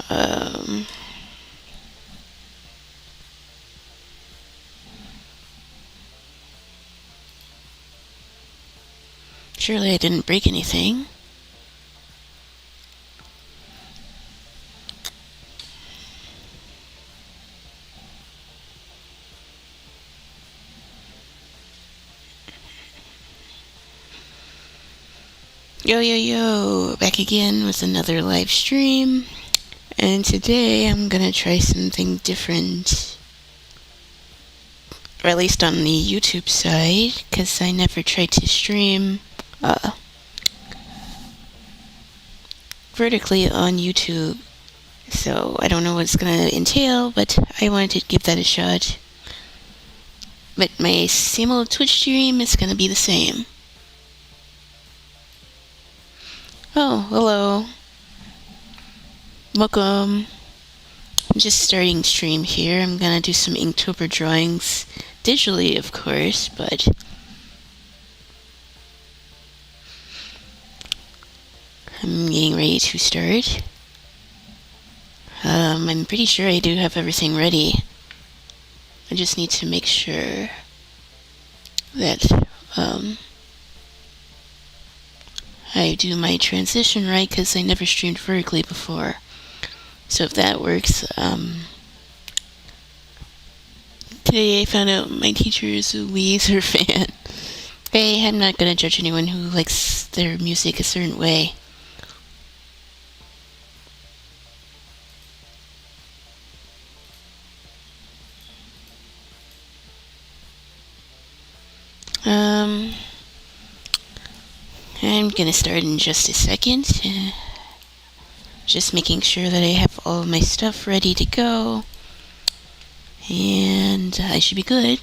Um, Surely I didn't break anything. Yo, yo, yo! Back again with another live stream. And today I'm gonna try something different. Or at least on the YouTube side, because I never tried to stream vertically on YouTube. So I don't know what it's gonna entail, but I wanted to give that a shot. But my same old Twitch stream is gonna be the same. Oh, hello. Welcome. I'm just starting stream here. I'm gonna do some Inktober drawings. Digitally, of course, but I'm getting ready to start. I'm pretty sure I do have everything ready. I just need to make sure that I do my transition right, because I never streamed vertically before. So if that works, today I found out my teacher is a Weezer fan. Hey, I'm not gonna judge anyone who likes their music a certain way. I'm gonna start in just a second. Just making sure that I have all of my stuff ready to go. And I should be good.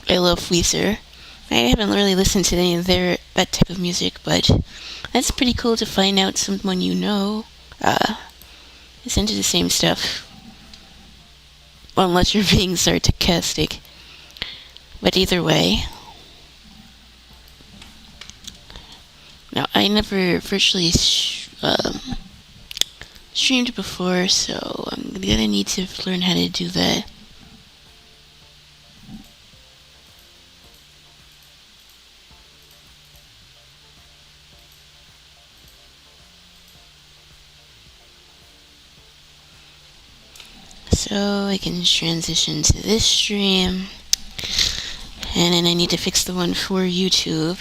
I love Weezer. I haven't really listened to any of that type of music, but that's pretty cool to find out someone you know is into the same stuff. Well, unless you're being sarcastic. But either way. Now, I never virtually streamed before, so I'm gonna need to learn how to do that. So I can transition to this stream. And then I need to fix the one for YouTube.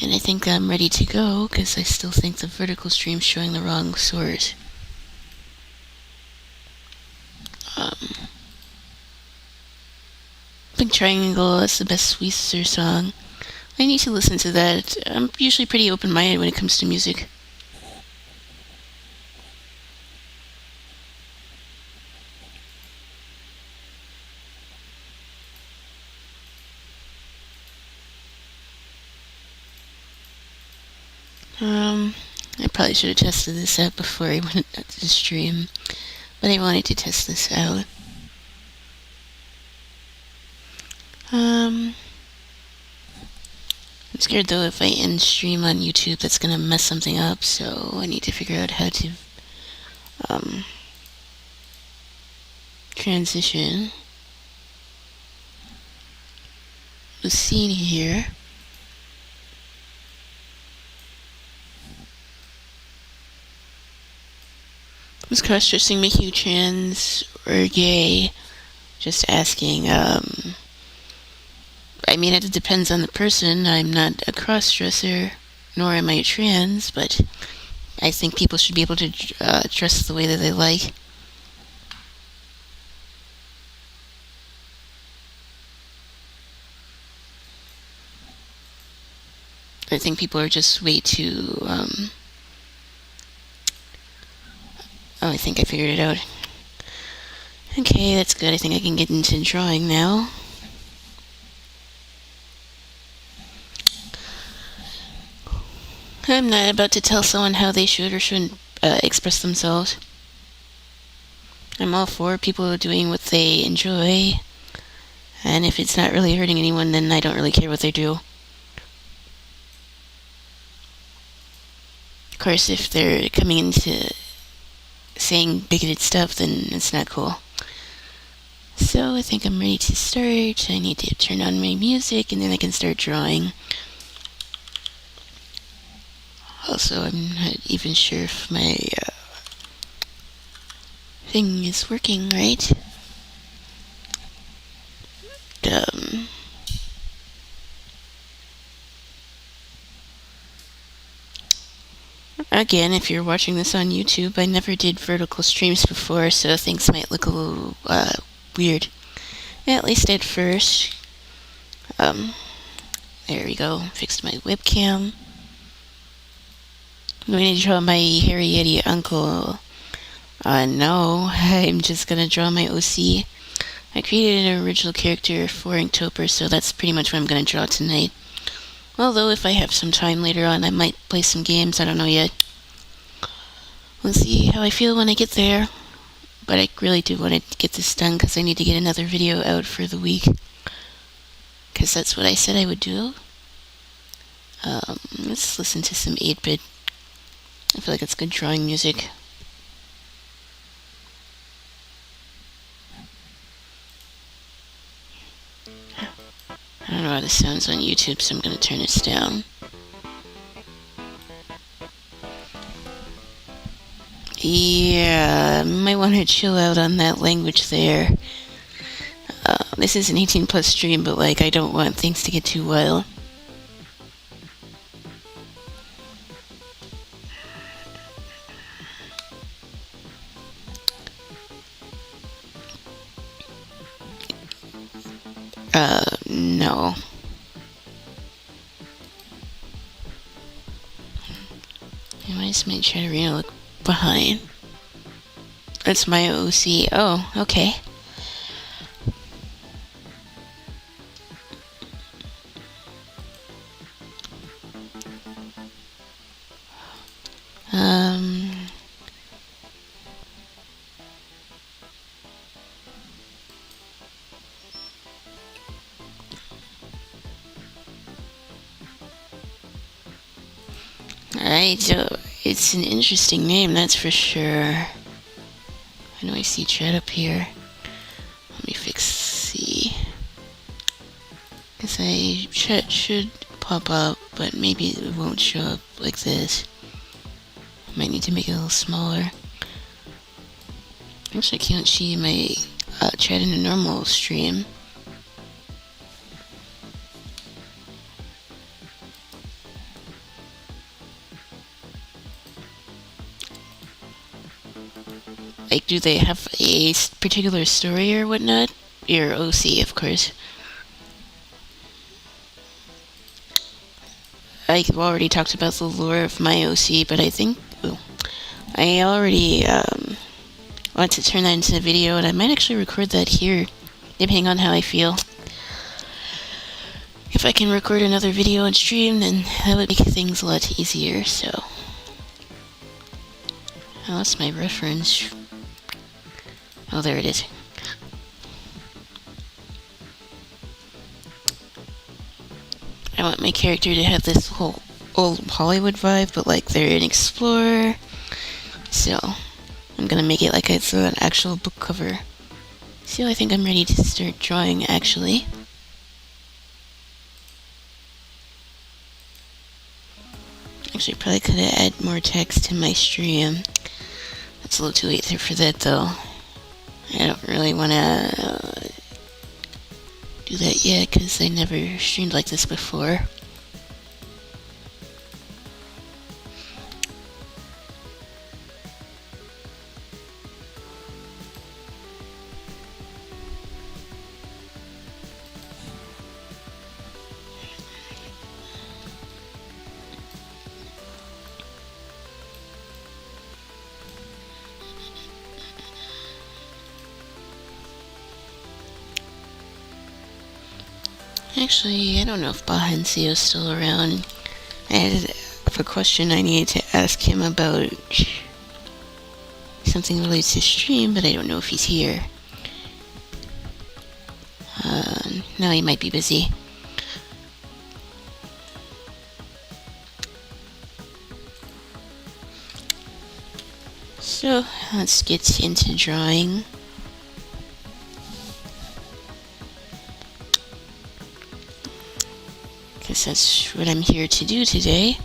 And I think I'm ready to go, because I still think the vertical stream's showing the wrong source. Big Triangle, that's the best Weezer song. I need to listen to that. I'm usually pretty open-minded when it comes to music. I probably should have tested this out before I went to the stream, but I wanted to test this out. I'm scared though if I end stream on YouTube that's gonna mess something up, so I need to figure out how to transition the scene here. Was cross-dressing make you trans or gay? Just asking. I mean, it depends on the person. I'm not a cross-dresser, nor am I trans, but I think people should be able to dress the way that they like. I think people are just way too, Oh, I think I figured it out. Okay, that's good. I think I can get into drawing now. I'm not about to tell someone how they should or shouldn't express themselves. I'm all for people doing what they enjoy. And if it's not really hurting anyone, then I don't really care what they do. course, if they're coming into saying bigoted stuff, then it's not cool. So I think I'm ready to start. I need to turn on my music and then I can start drawing. Also, I'm not even sure if my thing is working right. Again, if you're watching this on YouTube, I never did vertical streams before, so things might look a little weird. At least at first. There we go. Fixed my webcam. I'm going to draw my hairy yeti uncle. No, I'm just going to draw my OC. I created an original character for Inktober, so that's pretty much what I'm going to draw tonight. Although, if I have some time later on, I might play some games. I don't know yet. We'll see how I feel when I get there. But I really do want to get this done because I need to get another video out for the week. Because that's what I said I would do. Let's listen to some 8-bit. I feel like it's good drawing music. I don't know how this sounds on YouTube, so I'm going to turn this down. Yeah, might want to chill out on that language there. This is an 18+ stream, but like I don't want things to get too wild. No. Why does my Chatterina look behind? That's my OC. Oh, okay. It's an interesting name, that's for sure. I know I see chat up here. Let me fix C. Because chat should pop up, but maybe it won't show up like this. Might need to make it a little smaller. Actually, I can't see my chat in a normal stream. Like, do they have a particular story or whatnot? Your OC, of course. I've already talked about the lore of my OC, but I think I already want to turn that into a video, and I might actually record that here, depending on how I feel. If I can record another video and stream, then that would make things a lot easier, so. I lost my reference. Oh, there it is. I want my character to have this whole old Hollywood vibe, but like they're an explorer. So, I'm gonna make it like it's an actual book cover. So I think I'm ready to start drawing, actually. Actually, probably could have added more text to my stream. It's a little too late for that, though. I don't really want to do that yet, because I never streamed like this before. Actually, I don't know if Bahencio is still around. I had a question I needed to ask him about something related to stream, but I don't know if he's here. No, he might be busy. So, let's get into drawing. Because that's what I'm here to do today.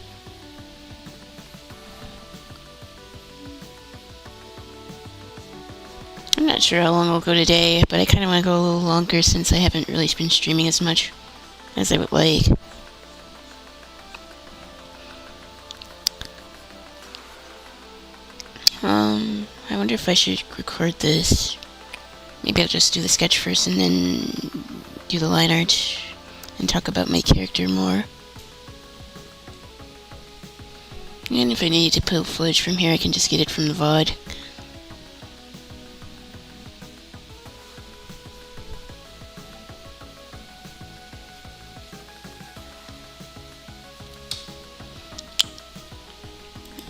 I'm not sure how long I'll go today, but I kind of want to go a little longer since I haven't really been streaming as much as I would like. I wonder if I should record this. Maybe I'll just do the sketch first and then do the line art and talk about my character more. And if I need to pull footage from here, I can just get it from the VOD.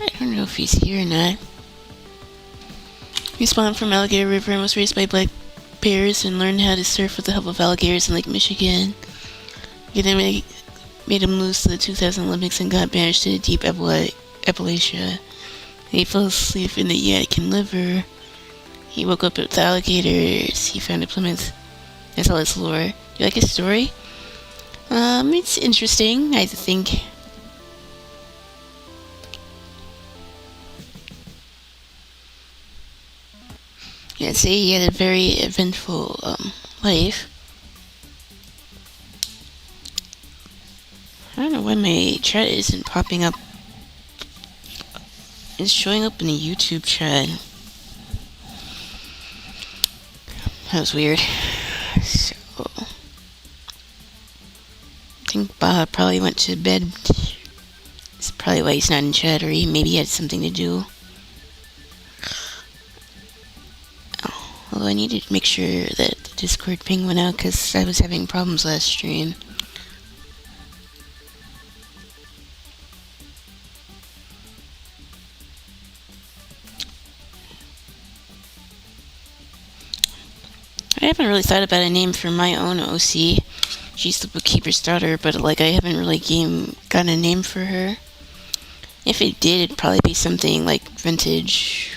I don't know if he's here or not. He spawned from Alligator River and was raised by black bears and learned how to surf with the help of alligators in Lake Michigan. He then made him lose to the 2000 Olympics and got banished to the deep Appalachia. He fell asleep in the Yadkin River. He woke up with alligators. He found a Plymouth. That's all his lore. Do you like his story? It's interesting, I think. Yeah, say he had a very eventful life. I don't know why my chat isn't popping up. It's showing up in the YouTube chat. That was weird. So, I think Bob probably went to bed. That's probably why he's not in chat, or maybe he had something to do. Although I needed to make sure that the Discord ping went out because I was having problems last stream. I haven't really thought about a name for my own OC. She's the bookkeeper's daughter, but I haven't really gotten a name for her. If it did, it'd probably be something like vintage.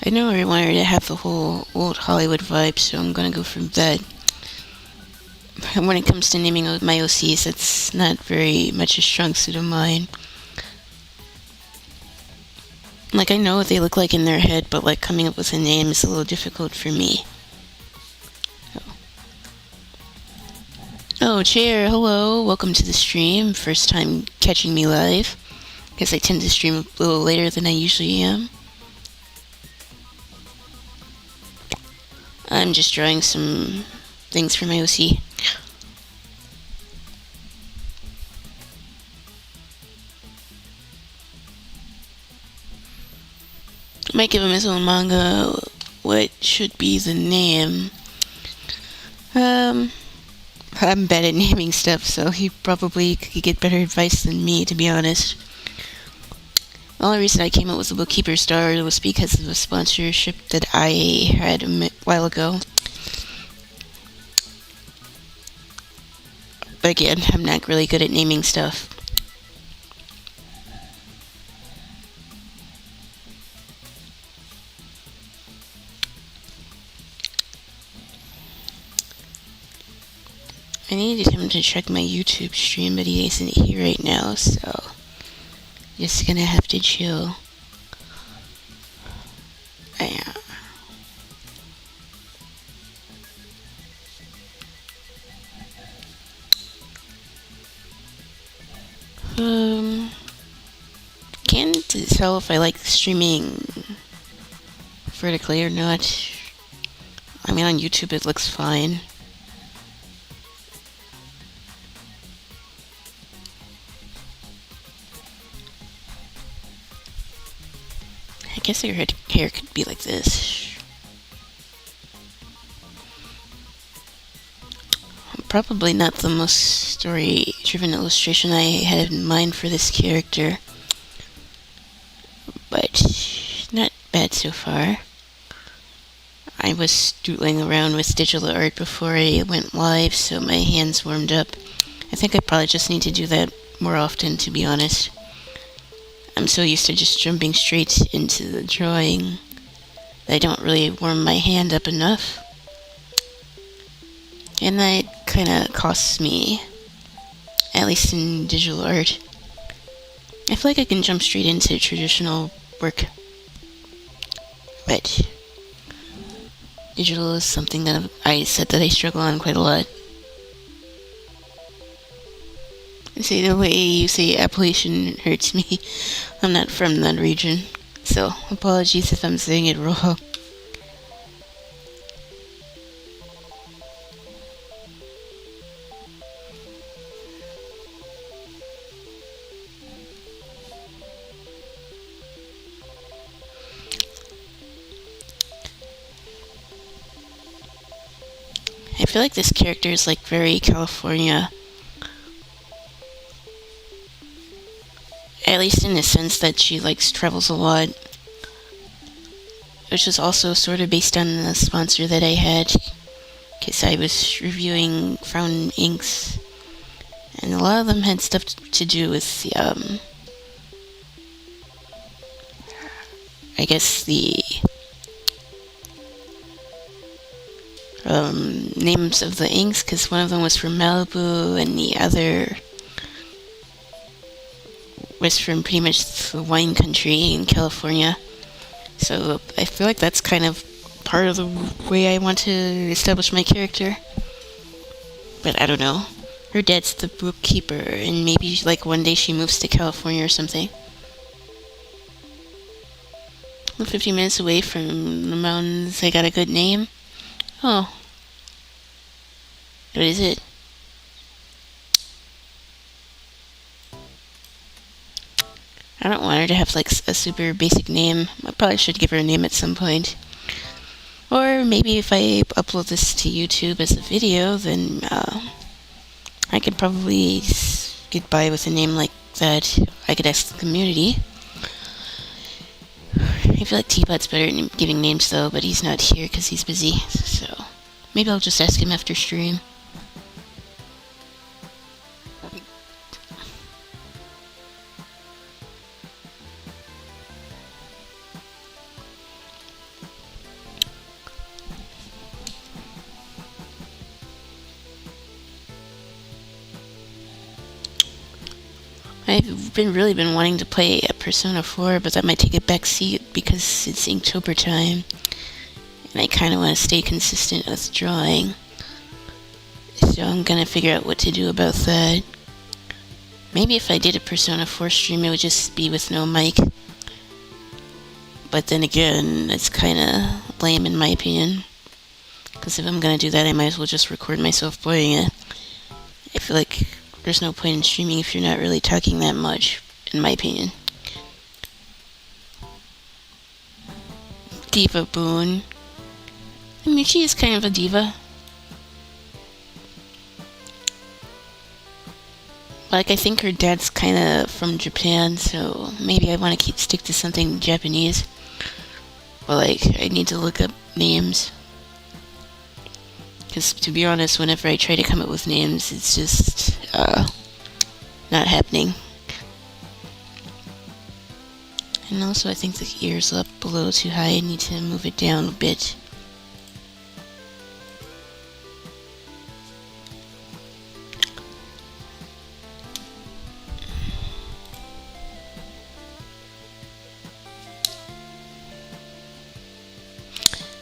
I know I wanted to have the whole old Hollywood vibe, so I'm gonna go for that. When it comes to naming my OCs, it's not very much a strong suit of mine. I know what they look like in their head, but coming up with a name is a little difficult for me. Oh, Chair, hello, welcome to the stream. First time catching me live. Guess I tend to stream a little later than I usually am. I'm just drawing some things for my OC. I might give him his own manga. What should be the name? I'm bad at naming stuff, so he probably could get better advice than me, to be honest. The only reason I came up with the Bookkeeper Star was because of a sponsorship that I had a while ago. But again, I'm not really good at naming stuff. I needed him to check my YouTube stream, but he isn't here right now, so just gonna have to chill. Yeah. Can't tell if I like streaming vertically or not. I mean, on YouTube it looks fine. I guess your hair could be like this. Probably not the most story-driven illustration I had in mind for this character, but not bad so far. I was doodling around with digital art before I went live, so my hands warmed up. I think I probably just need to do that more often, to be honest. I'm so used to just jumping straight into the drawing that I don't really warm my hand up enough. And that kind of costs me, at least in digital art. I feel like I can jump straight into traditional work, but digital is something that I said that I struggle on quite a lot. See, the way you say Appalachian hurts me. I'm not from that region, so apologies if I'm saying it wrong. I feel like this character is like very California. At least in the sense that she travels a lot. Which was also sort of based on the sponsor that I had. Because I was reviewing fountain inks. And a lot of them had stuff to do with the, I guess the names of the inks, because one of them was from Malibu and the other was from pretty much the wine country in California. So I feel like that's kind of part of the way I want to establish my character. But I don't know. Her dad's the bookkeeper, and maybe one day she moves to California or something. I'm 50 minutes away from the mountains. I got a good name. Oh. What is it? I don't want her to have a super basic name. I probably should give her a name at some point. Or maybe if I upload this to YouTube as a video, then I could probably get by with a name like that. I could ask the community. I feel like Teapot's better at giving names though, but he's not here because he's busy. So maybe I'll just ask him after stream. I've really been wanting to play Persona 4, but that might take a back seat because it's Inktober time. And I kind of want to stay consistent with drawing. So I'm going to figure out what to do about that. Maybe if I did a Persona 4 stream, it would just be with no mic. But then again, it's kind of lame in my opinion. Because if I'm going to do that, I might as well just record myself playing it. I feel like there's no point in streaming if you're not really talking that much, in my opinion. Diva Boone. I mean, she is kind of a diva. I think her dad's kind of from Japan, so maybe I want to stick to something Japanese. But I need to look up names. Because to be honest, whenever I try to come up with names, it's just not happening. And also, I think the ear's up a little too high. I need to move it down a bit.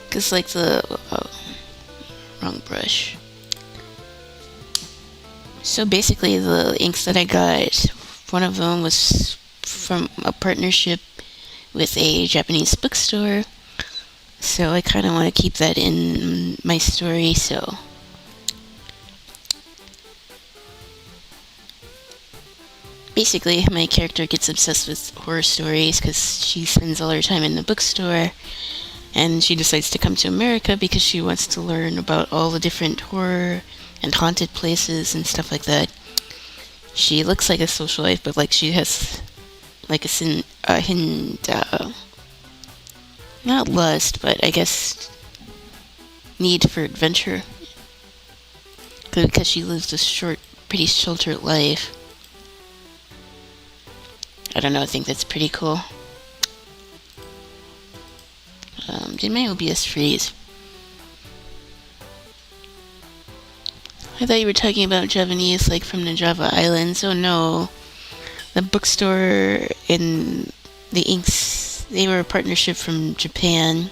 Because wrong brush. So basically the inks that I got, one of them was from a partnership with a Japanese bookstore. So I kind of want to keep that in my story, so basically my character gets obsessed with horror stories because she spends all her time in the bookstore. And she decides to come to America because she wants to learn about all the different horror and haunted places and stuff like that. She looks like a socialite, but she has a hidden, not lust, but I guess need for adventure. Because she lives a short pretty sheltered life. I don't know, I think that's pretty cool. Did my OBS freeze? I thought you were talking about Javanese, like from the Java Islands. Oh no. The bookstore in the Inks, they were a partnership from Japan.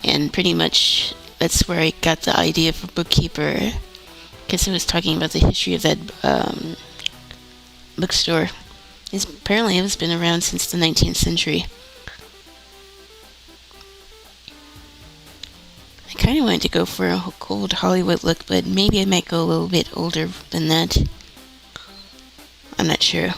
And pretty much that's where I got the idea for Bookkeeper. Because it was talking about the history of that bookstore. Apparently it's been around since the 19th century. I kind of wanted to go for a cold Hollywood look, but maybe I might go a little bit older than that. I'm not sure.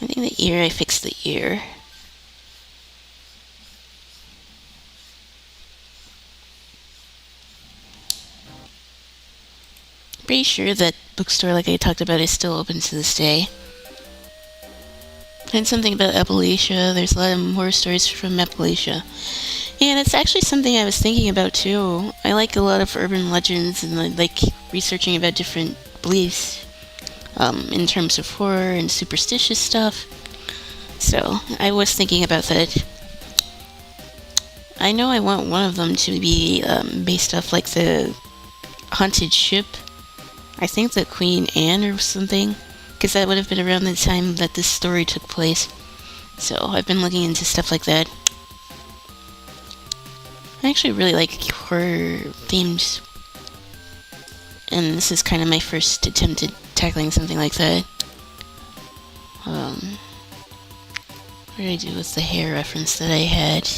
I think the ear, I fixed the ear. Pretty sure that bookstore, like I talked about, is still open to this day. And something about Appalachia. There's a lot of horror stories from Appalachia. And it's actually something I was thinking about too. I like a lot of urban legends and I like researching about different beliefs in terms of horror and superstitious stuff. So I was thinking about that. I know I want one of them to be based off like the haunted ship. I think the Queen Anne or something, because that would have been around the time that this story took place. So I've been looking into stuff like that. I actually really like horror themes, and this is kind of my first attempt at tackling something like that. What did I do with the hair reference that I had?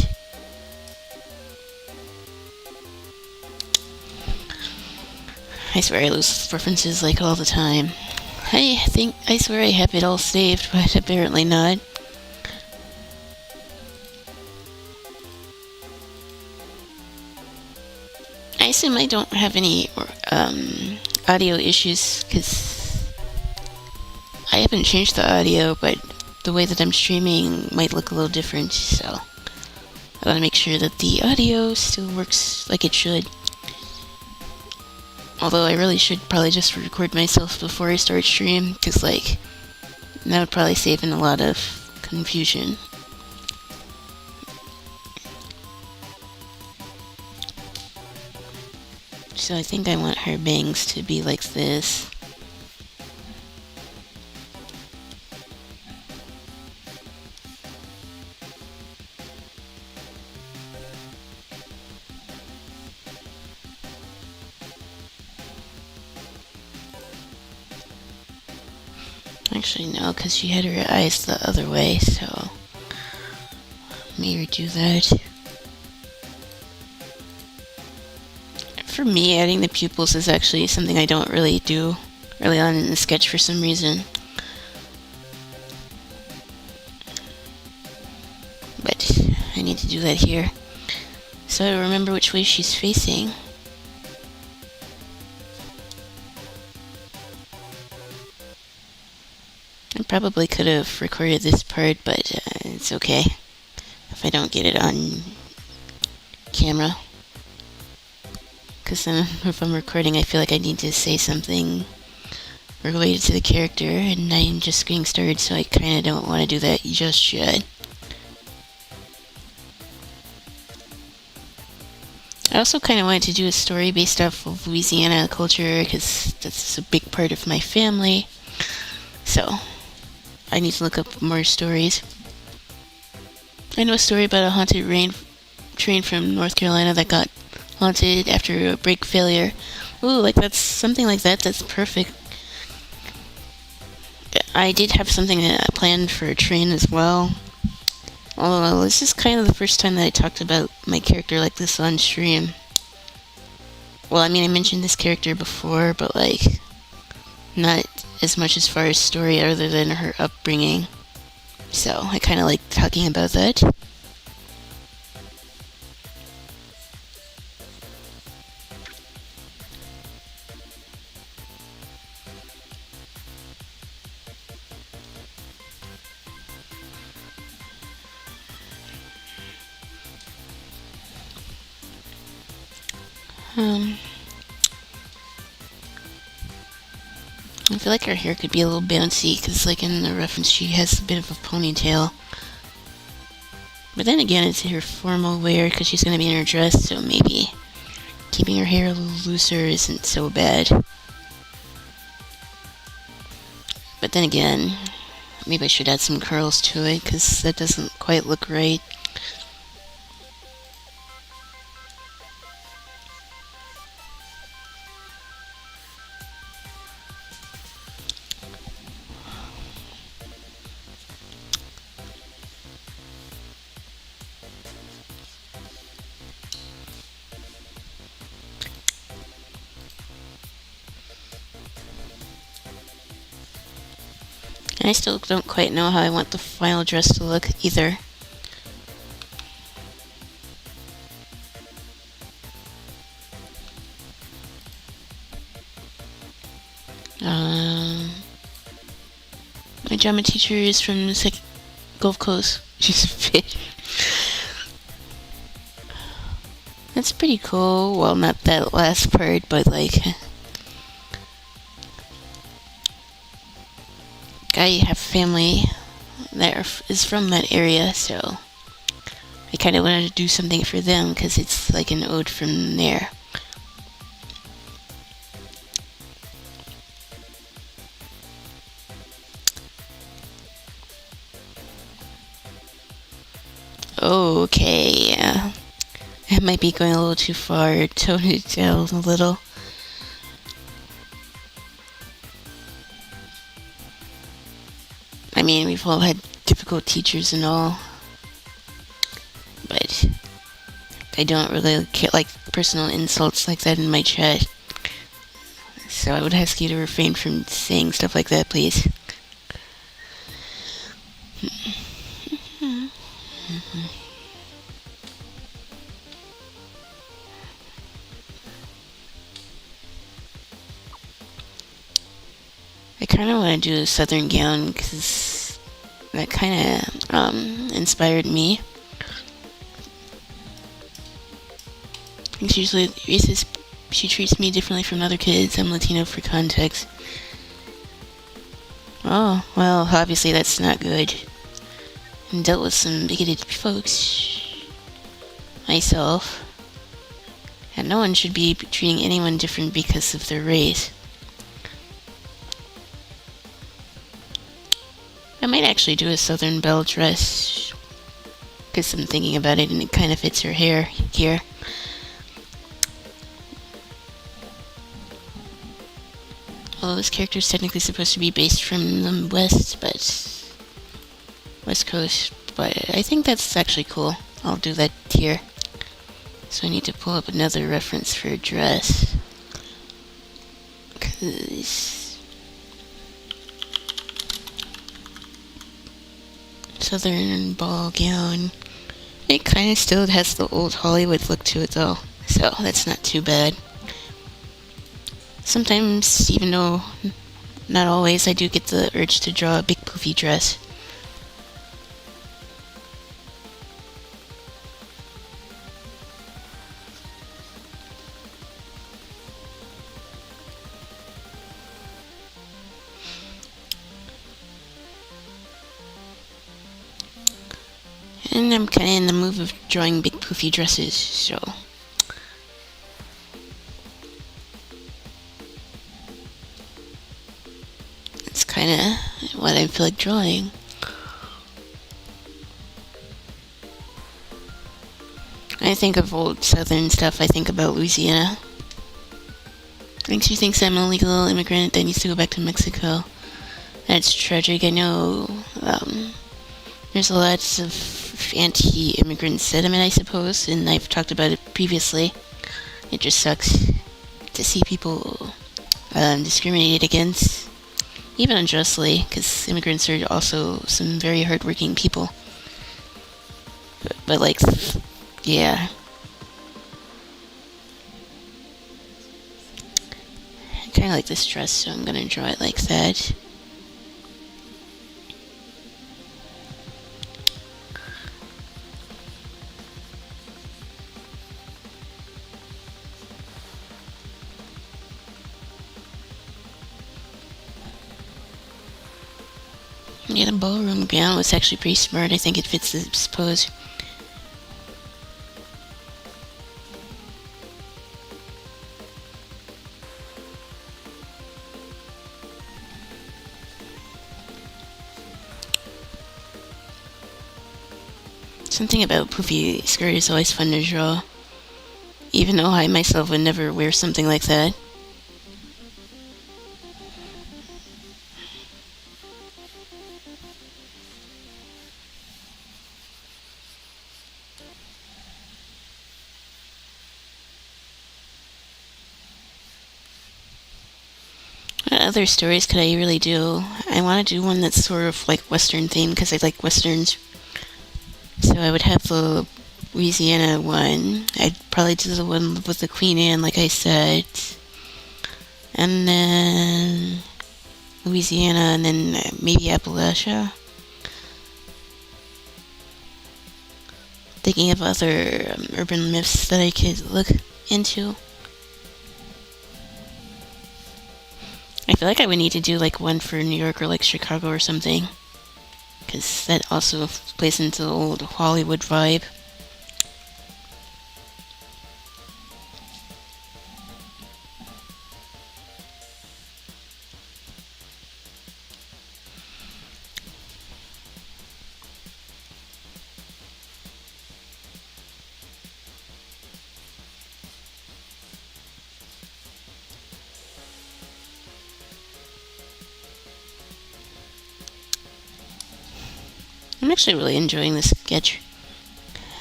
I swear I lose references like all the time. I swear I have it all saved, but apparently not. I assume I don't have any audio issues, because I haven't changed the audio, but the way that I'm streaming might look a little different, so I want to make sure that the audio still works like it should. Although I really should probably just record myself before I start stream, because like, that would probably save in a lot of confusion. So I think I want her bangs to be like this. Actually, no, because she had her eyes the other way, so let me redo that. For me, adding the pupils is actually something I don't really do early on in the sketch for some reason. But I need to do that here. So I remember which way she's facing. I probably could have recorded this part, but it's okay if I don't get it on camera. Because then if I'm recording, I feel like I need to say something related to the character, and I'm just getting started, so I kind of don't want to do that just yet. I also kind of wanted to do a story based off of Louisiana culture, because that's a big part of my family. So I need to look up more stories. I know a story about a haunted train from North Carolina that got haunted after a brake failure. Ooh, like that's something like that. That's perfect. I did have something planned for a train as well. Although this is kind of the first time that I talked about my character like this on stream. Well, I mean, I mentioned this character before, but like, not as much as far as story other than her upbringing. So I kind of like talking about that. Um, I feel like her hair could be a little bouncy because, like in the reference, she has a bit of a ponytail. But then again, it's her formal wear because she's going to be in her dress, so maybe keeping her hair a little looser isn't so bad. But then again, maybe I should add some curls to it because that doesn't quite look right. And I still don't quite know how I want the final dress to look either. My drama teacher is from the Gulf Coast. She's a fish. That's pretty cool. Well, not that last part, but like, I have family that is from that area, so I kind of wanted to do something for them because it's like an ode from there. Okay, yeah. It might be going a little too far. Tone it down a little. I mean, we've all had difficult teachers and all, but I don't really care, like personal insults like that in my chat. So I would ask you to refrain from saying stuff like that, please. I kind of want to do a southern gown because that kind of inspired me. I think she treats me differently from other kids. I'm Latino for context. Oh, well, obviously that's not good. And dealt with some bigoted folks myself. And no one should be treating anyone different because of their race. I might actually do a Southern Belle dress because I'm thinking about it and it kind of fits her hair here. Well, this character is technically supposed to be based from the West Coast, but I think that's actually cool. I'll do that here. So I need to pull up another reference for a dress. Cause Southern ball gown. It kind of still has the old Hollywood look to it though, so that's not too bad. Sometimes, even though not always, I do get the urge to draw a big poofy dress. And I'm kind of in the mood of drawing big poofy dresses, so it's kind of what I feel like drawing. I think of old Southern stuff. I think about Louisiana. I think she thinks I'm an illegal immigrant that needs to go back to Mexico. That's tragic. I know there's lots of anti-immigrant sentiment, I suppose, and I've talked about it previously. It just sucks to see people discriminated against, even unjustly, because immigrants are also some very hardworking people. But like, yeah. I kind of like this dress, so I'm gonna draw it like that. Yeah, the ballroom gown was actually pretty smart. I think it fits this pose. Something about poofy skirt is always fun to draw, even though I myself would never wear something like that. What other stories could I really do? I want to do one that's sort of like Western themed because I like Westerns. So I would have the Louisiana one. I'd probably do the one with the Queen Anne, like I said. And then Louisiana, and then maybe Appalachia. Thinking of other urban myths that I could look into. I feel like I would need to do like one for New York or like Chicago or something, because that also plays into the old Hollywood vibe. I'm actually really enjoying this sketch.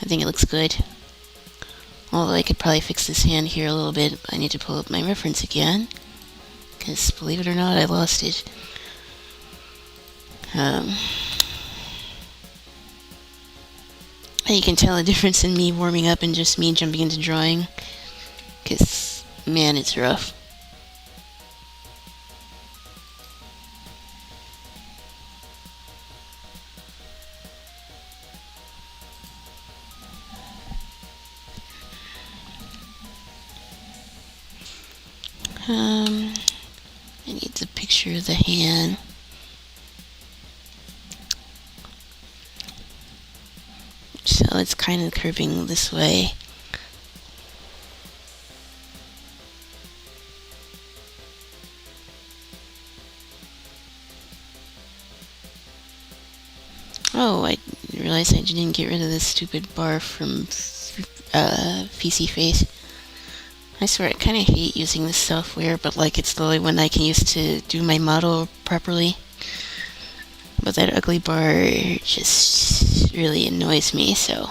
I think it looks good. Although I could probably fix this hand here a little bit. I need to pull up my reference again, because believe it or not, I lost it. You can tell a difference in me warming up and just me jumping into drawing, because man, it's rough. I need the picture of the hand. So it's kind of curving this way. Oh, I realized I didn't get rid of this stupid bar from PC Face. I swear, I kind of hate using this software, but like it's the only one I can use to do my model properly. But that ugly bar just really annoys me, so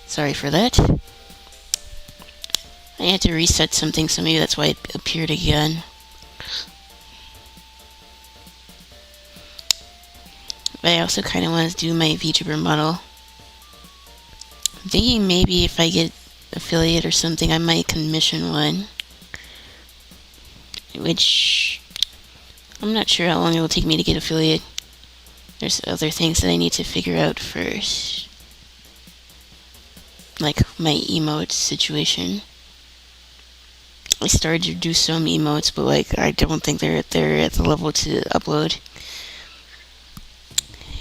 sorry for that. I had to reset something, so maybe that's why it appeared again. But I also kind of want to do my VTuber model. I'm thinking maybe if I get affiliate or something, I might commission one. Which I'm not sure how long it will take me to get affiliate. There's other things that I need to figure out first. Like my emote situation. I started to do some emotes, but like I don't think they're at the level to upload.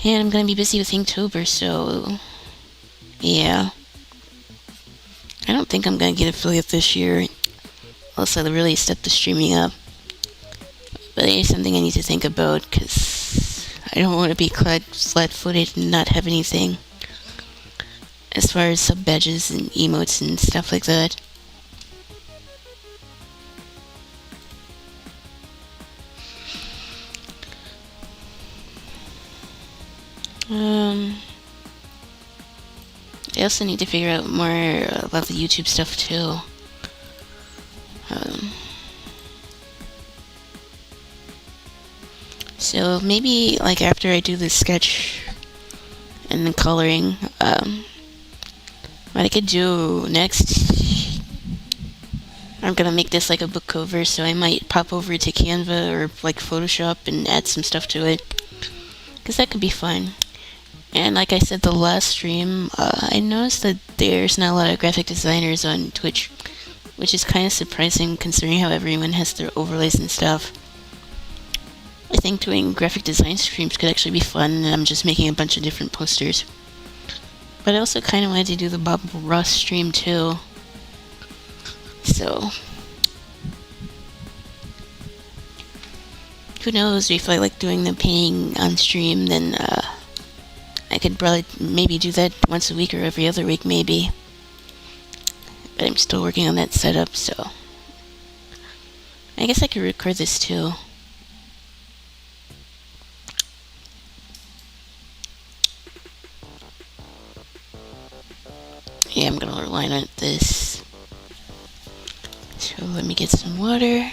And I'm gonna be busy with Inktober, so yeah. I don't think I'm gonna get affiliate this year, unless I really step the streaming up. But it is something I need to think about, because I don't want to be flat-footed and not have anything as far as sub badges and emotes and stuff like that. I also need to figure out more about the YouTube stuff too. So maybe like after I do the sketch and the coloring, what I could do next, I'm gonna make this like a book cover, so I might pop over to Canva or like Photoshop and add some stuff to it, because that could be fun. And like I said the last stream, I noticed that there's not a lot of graphic designers on Twitch, which is kind of surprising considering how everyone has their overlays and stuff. I think doing graphic design streams could actually be fun, and I'm just making a bunch of different posters. But I also kind of wanted to do the Bob Ross stream too. So, who knows, if I like doing the painting on stream, then I could probably maybe do that once a week or every other week maybe. But I'm still working on that setup, so I guess I could record this too. Yeah, I'm gonna rely on this. So let me get some water.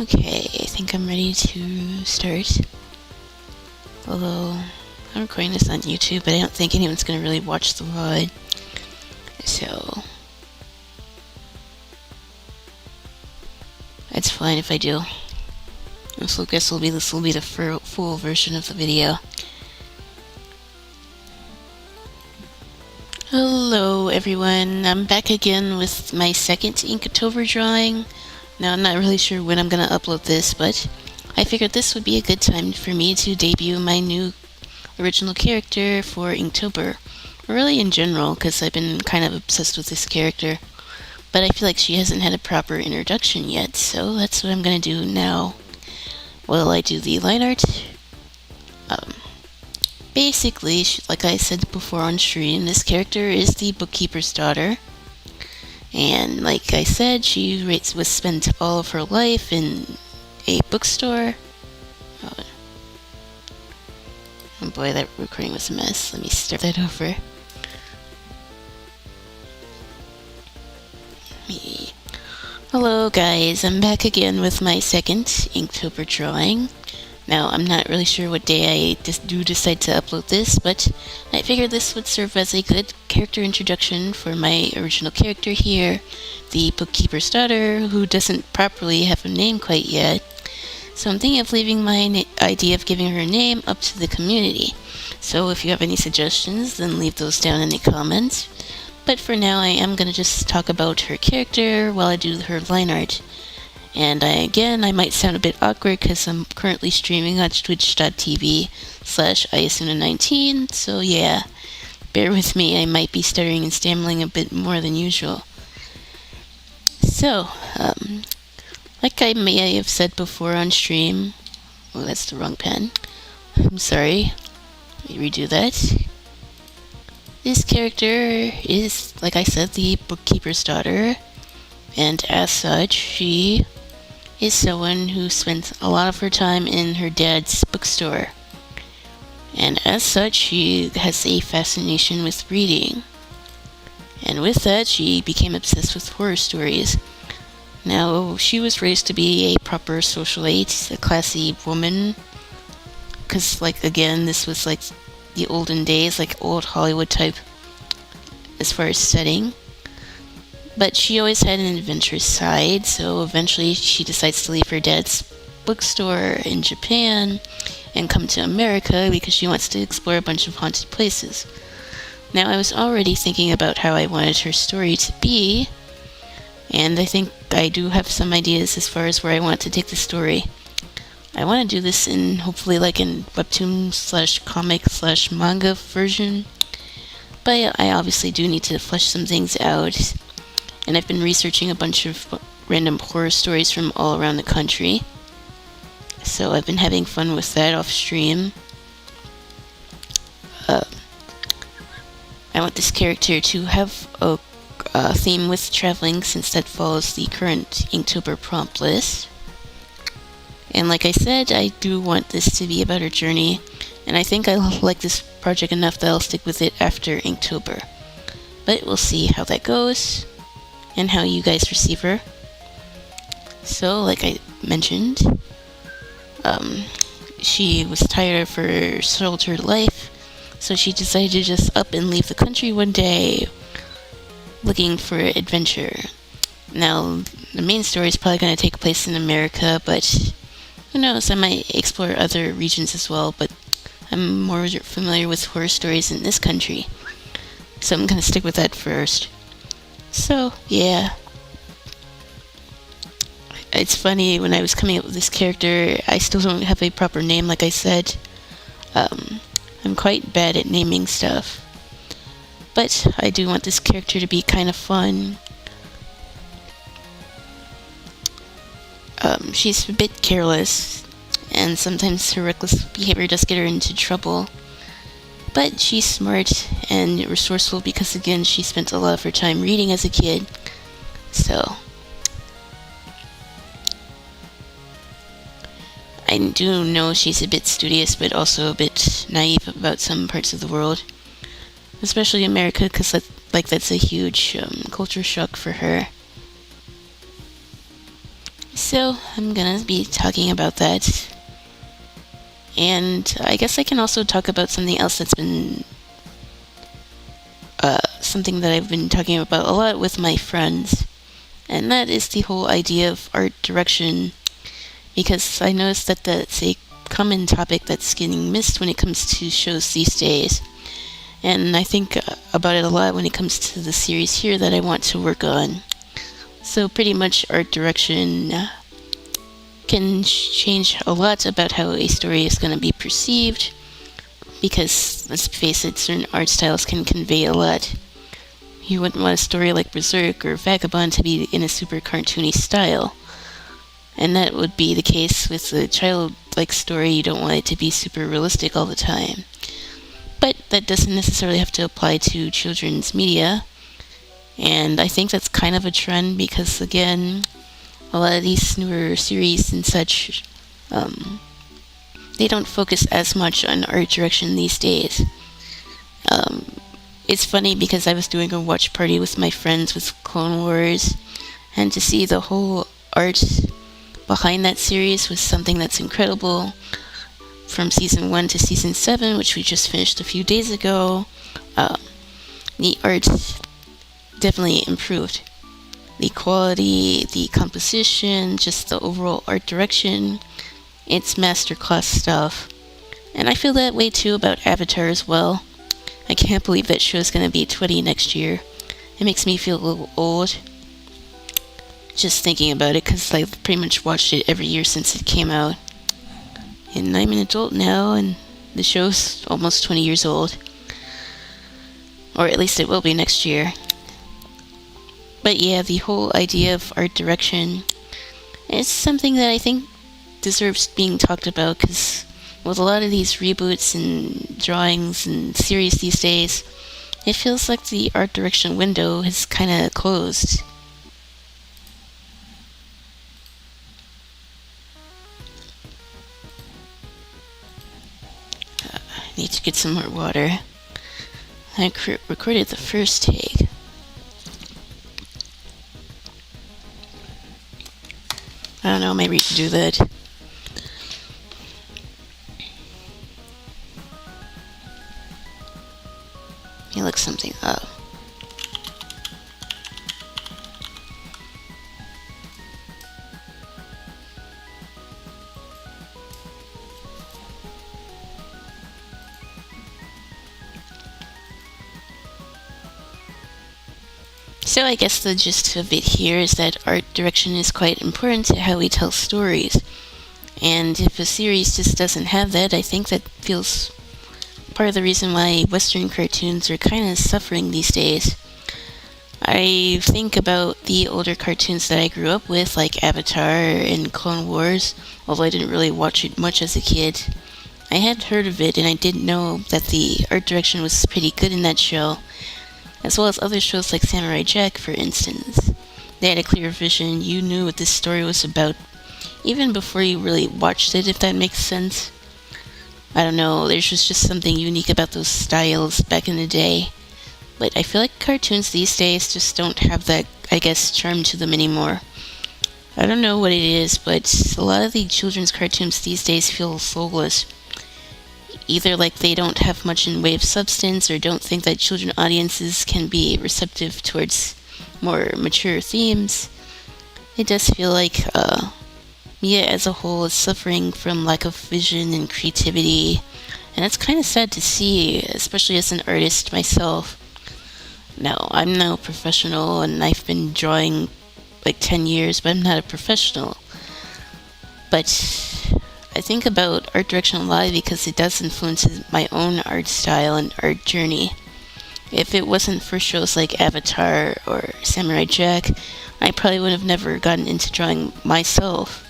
Okay, I think I'm ready to start. Although, I'm recording this on YouTube, but I don't think anyone's gonna really watch the VOD. So, it's fine if I do. So I guess this will be the full version of the video. Hello everyone, I'm back again with my second Inktober drawing. Now I'm not really sure when I'm gonna upload this, but I figured this would be a good time for me to debut my new original character for Inktober. Or really in general, because I've been kind of obsessed with this character. But I feel like she hasn't had a proper introduction yet, so that's what I'm gonna do now. While I do the line art. Basically, like I said before on stream, this character is the bookkeeper's daughter. And like I said, she was spent all of her life in a bookstore. Oh boy, that recording was a mess. Let me start that over. Hello guys, I'm back again with my second Inktober drawing. Now, I'm not really sure what day I decide to upload this, but I figured this would serve as a good character introduction for my original character here, the bookkeeper's daughter, who doesn't properly have a name quite yet. So I'm thinking of leaving my idea of giving her a name up to the community. So if you have any suggestions, then leave those down in the comments. But for now, I am going to just talk about her character while I do her line art. And I might sound a bit awkward because I'm currently streaming on twitch.tv/Ayasuna19, so yeah, bear with me, I might be stuttering and stammering a bit more than usual. So, like I may have said before on stream, oh, that's the wrong pen, I'm sorry, let me redo that. This character is, like I said, the bookkeeper's daughter, and as such, she is someone who spent a lot of her time in her dad's bookstore. And as such, she has a fascination with reading. And with that, she became obsessed with horror stories. Now, she was raised to be a proper socialite, a classy woman. Because, like, again, this was like the olden days, like old Hollywood type as far as setting. But she always had an adventurous side, so eventually she decides to leave her dad's bookstore in Japan and come to America because she wants to explore a bunch of haunted places. Now, I was already thinking about how I wanted her story to be, and I think I do have some ideas as far as where I want to take the story. I want to do this in, hopefully, like in webtoon/comic/manga version, but I obviously do need to flesh some things out. And I've been researching a bunch of random horror stories from all around the country. So I've been having fun with that off stream. I want this character to have a theme with traveling, since that follows the current Inktober prompt list. And like I said, I do want this to be about her journey. And I think I like this project enough that I'll stick with it after Inktober. But we'll see how that goes and how you guys receive her. So, like I mentioned, she was tired of her sheltered life, so she decided to just up and leave the country one day, looking for adventure. Now, the main story is probably going to take place in America, but who knows, I might explore other regions as well, but I'm more familiar with horror stories in this country, so I'm going to stick with that first. So, yeah. It's funny, when I was coming up with this character, I still don't have a proper name, like I said. I'm quite bad at naming stuff. But I do want this character to be kind of fun. She's a bit careless, and sometimes her reckless behavior does get her into trouble. But she's smart and resourceful because, again, she spent a lot of her time reading as a kid. So I do know she's a bit studious, but also a bit naive about some parts of the world. Especially America, because that's a huge culture shock for her. So I'm gonna be talking about that. And I guess I can also talk about something else that's been something that I've been talking about a lot with my friends, and that is the whole idea of art direction, because I noticed that that's a common topic that's getting missed when it comes to shows these days. And I think about it a lot when it comes to the series here that I want to work on. So pretty much art direction can change a lot about how a story is going to be perceived, because, let's face it, certain art styles can convey a lot. You wouldn't want a story like Berserk or Vagabond to be in a super cartoony style. And that would be the case with a childlike story. You don't want it to be super realistic all the time. But that doesn't necessarily have to apply to children's media. And I think that's kind of a trend because, again, a lot of these newer series and such, they don't focus as much on art direction these days. It's funny because I was doing a watch party with my friends with Clone Wars, and to see the whole art behind that series was something that's incredible. From Season 1 to Season 7, which we just finished a few days ago, the art definitely improved. The quality, the composition, just the overall art direction, it's masterclass stuff. And I feel that way too about Avatar as well. I can't believe that show's gonna be 20 next year. It makes me feel a little old just thinking about it, because I've pretty much watched it every year since it came out. And I'm an adult now, and the show's almost 20 years old. Or at least it will be next year. But yeah, the whole idea of art direction is something that I think deserves being talked about, because with a lot of these reboots and drawings and series these days, it feels like the art direction window has kind of closed. I need to get some more water. I recorded the first take. I don't know, maybe you can do that. Let me look something up. So I guess the gist of it here is that art direction is quite important to how we tell stories. And if a series just doesn't have that, I think that feels part of the reason why Western cartoons are kind of suffering these days. I think about the older cartoons that I grew up with, like Avatar and Clone Wars, although I didn't really watch it much as a kid. I had heard of it, and I didn't know that the art direction was pretty good in that show, as well as other shows like Samurai Jack, for instance. They had a clear vision. You knew what this story was about, even before you really watched it, if that makes sense. I don't know, there's just something unique about those styles back in the day. But I feel like cartoons these days just don't have that, I guess, charm to them anymore. I don't know what it is, but a lot of the children's cartoons these days feel soulless. Either like they don't have much in way of substance, or don't think that children audiences can be receptive towards more mature themes. It does feel like media as a whole is suffering from lack of vision and creativity, and it's kind of sad to see, especially as an artist myself. Now, I'm no professional, and I've been drawing like 10 years, but I'm not a professional. But I think about art direction a lot because it does influence my own art style and art journey. If it wasn't for shows like Avatar or Samurai Jack, I probably would have never gotten into drawing myself.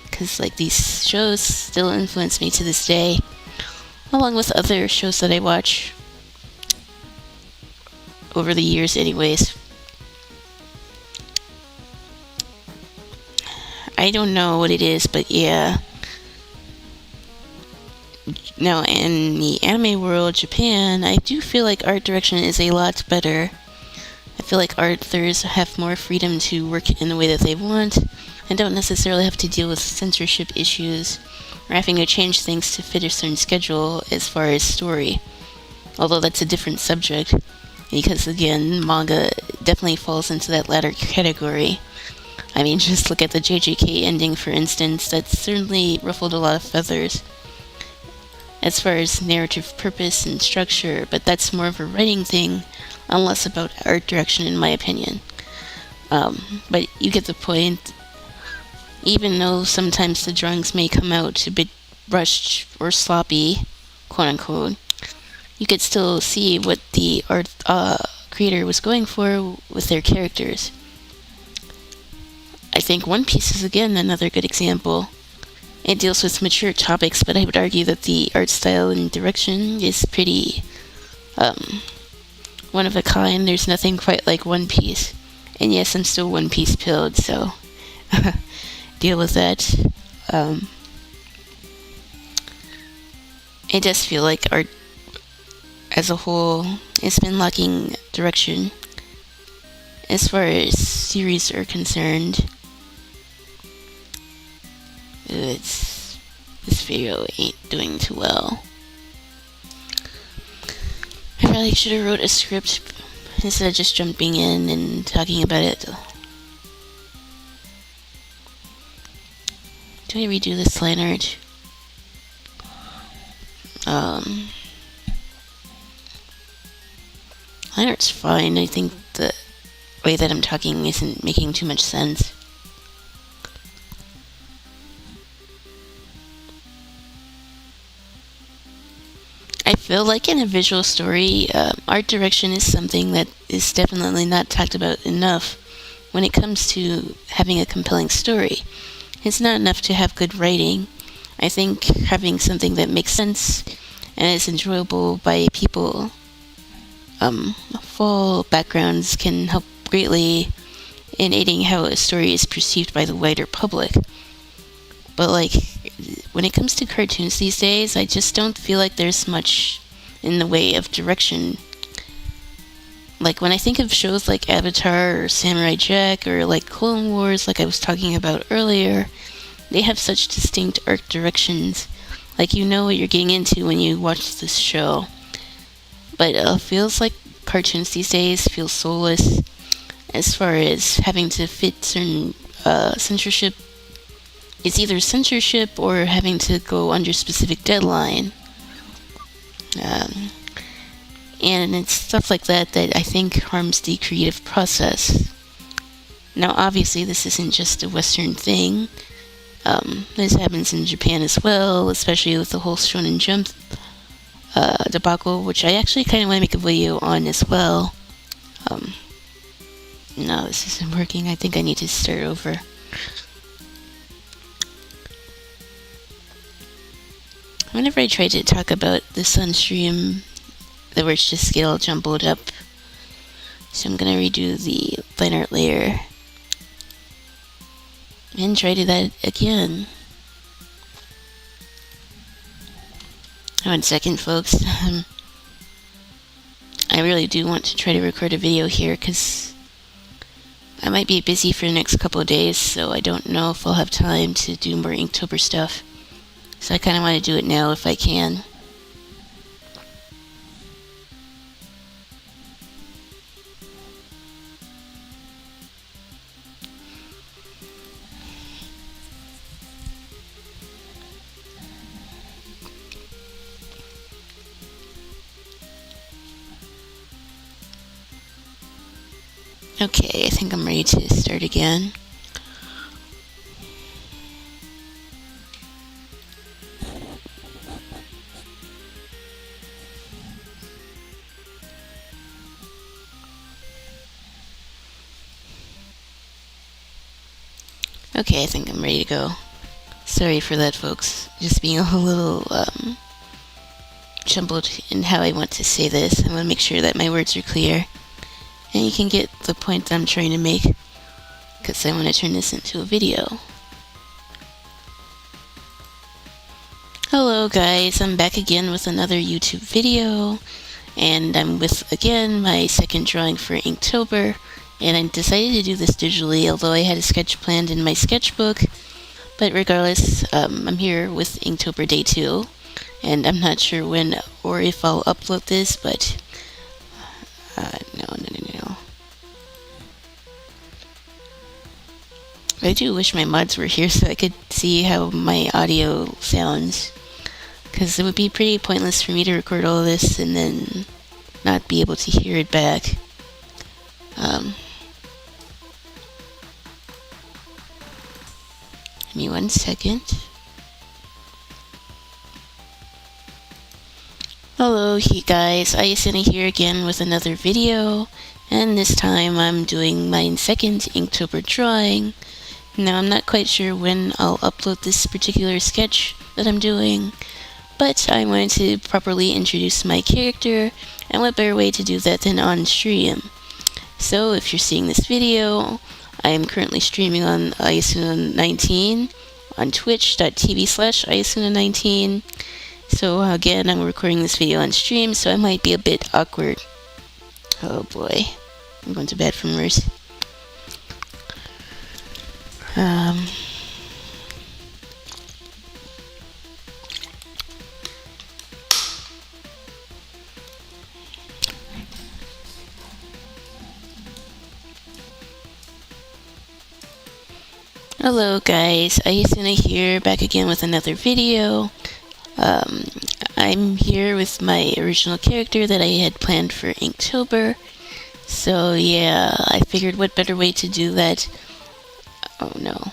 Because, like, these shows still influence me to this day, along with other shows that I watch over the years, anyways. I don't know what it is, but yeah. Now, in the anime world, Japan, I do feel like art direction is a lot better. I feel like authors have more freedom to work in the way that they want and don't necessarily have to deal with censorship issues or having to change things to fit a certain schedule as far as story. Although that's a different subject, because again, manga definitely falls into that latter category. I mean, just look at the JJK ending, for instance. That certainly ruffled a lot of feathers as far as narrative purpose and structure, but that's more of a writing thing and less about art direction, in my opinion. But you get the point. Even though sometimes the drawings may come out a bit rushed or sloppy, quote unquote, you could still see what the art creator was going for with their characters. I think One Piece is again another good example. It deals with mature topics, but I would argue that the art style and direction is pretty one of a kind. There's nothing quite like One Piece. And yes, I'm still One Piece pilled, so deal with that. It does feel like art as a whole has been lacking direction as far as series are concerned. This video ain't doing too well. I probably should have wrote a script instead of just jumping in and talking about it. Do I redo this line art? Line art's fine. I think the way that I'm talking isn't making too much sense. I feel like in a visual story, art direction is something that is definitely not talked about enough when it comes to having a compelling story. It's not enough to have good writing. I think having something that makes sense and is enjoyable by people of all backgrounds can help greatly in aiding how a story is perceived by the wider public. But like, when it comes to cartoons these days, I just don't feel like there's much in the way of direction. Like, when I think of shows like Avatar or Samurai Jack or like Clone Wars, like I was talking about earlier, they have such distinct art directions. Like, you know what you're getting into when you watch this show. But it feels like cartoons these days feel soulless as far as having to fit certain censorship. It's either censorship or having to go under specific deadline. And it's stuff like that that I think harms the creative process. Now, obviously, this isn't just a Western thing. This happens in Japan as well, especially with the whole Shonen Jump debacle, which I actually kind of want to make a video on as well. No, this isn't working. I think I need to start over. Whenever I try to talk about the Sunstream, the words just get all jumbled up. So I'm gonna redo the line art layer and try to do that again. 1 second, folks. I really do want to try to record a video here because I might be busy for the next couple of days, so I don't know if I'll have time to do more Inktober stuff. So I kind of want to do it now if I can. Okay, I think I'm ready to start again. Okay, I think I'm ready to go. Sorry for that, folks. Just being a little jumbled in how I want to say this. I want to make sure that my words are clear. And you can get the point that I'm trying to make, because I want to turn this into a video. Hello guys, I'm back again with another YouTube video, and I'm with, again, my second drawing for Inktober, and I decided to do this digitally, although I had a sketch planned in my sketchbook, but regardless, I'm here with Inktober Day 2, and I'm not sure when or if I'll upload this, but no. I do wish my mods were here so I could see how my audio sounds, because it would be pretty pointless for me to record all of this and then not be able to hear it back. Give me 1 second. Hello guys, Ayasuna here again with another video, and this time I'm doing my second Inktober drawing. Now I'm not quite sure when I'll upload this particular sketch that I'm doing, but I wanted to properly introduce my character, and what better way to do that than on stream. So if you're seeing this video, I am currently streaming on Ayasuna 19 on twitch.tv/Ayasuna 19. So again, I'm recording this video on stream, so I might be a bit awkward. Oh boy, I'm going to bed from worse. Hello guys, Ayasuna here, back again with another video. I'm here with my original character that I had planned for Inktober. So yeah, I figured what better way to do that. Oh no.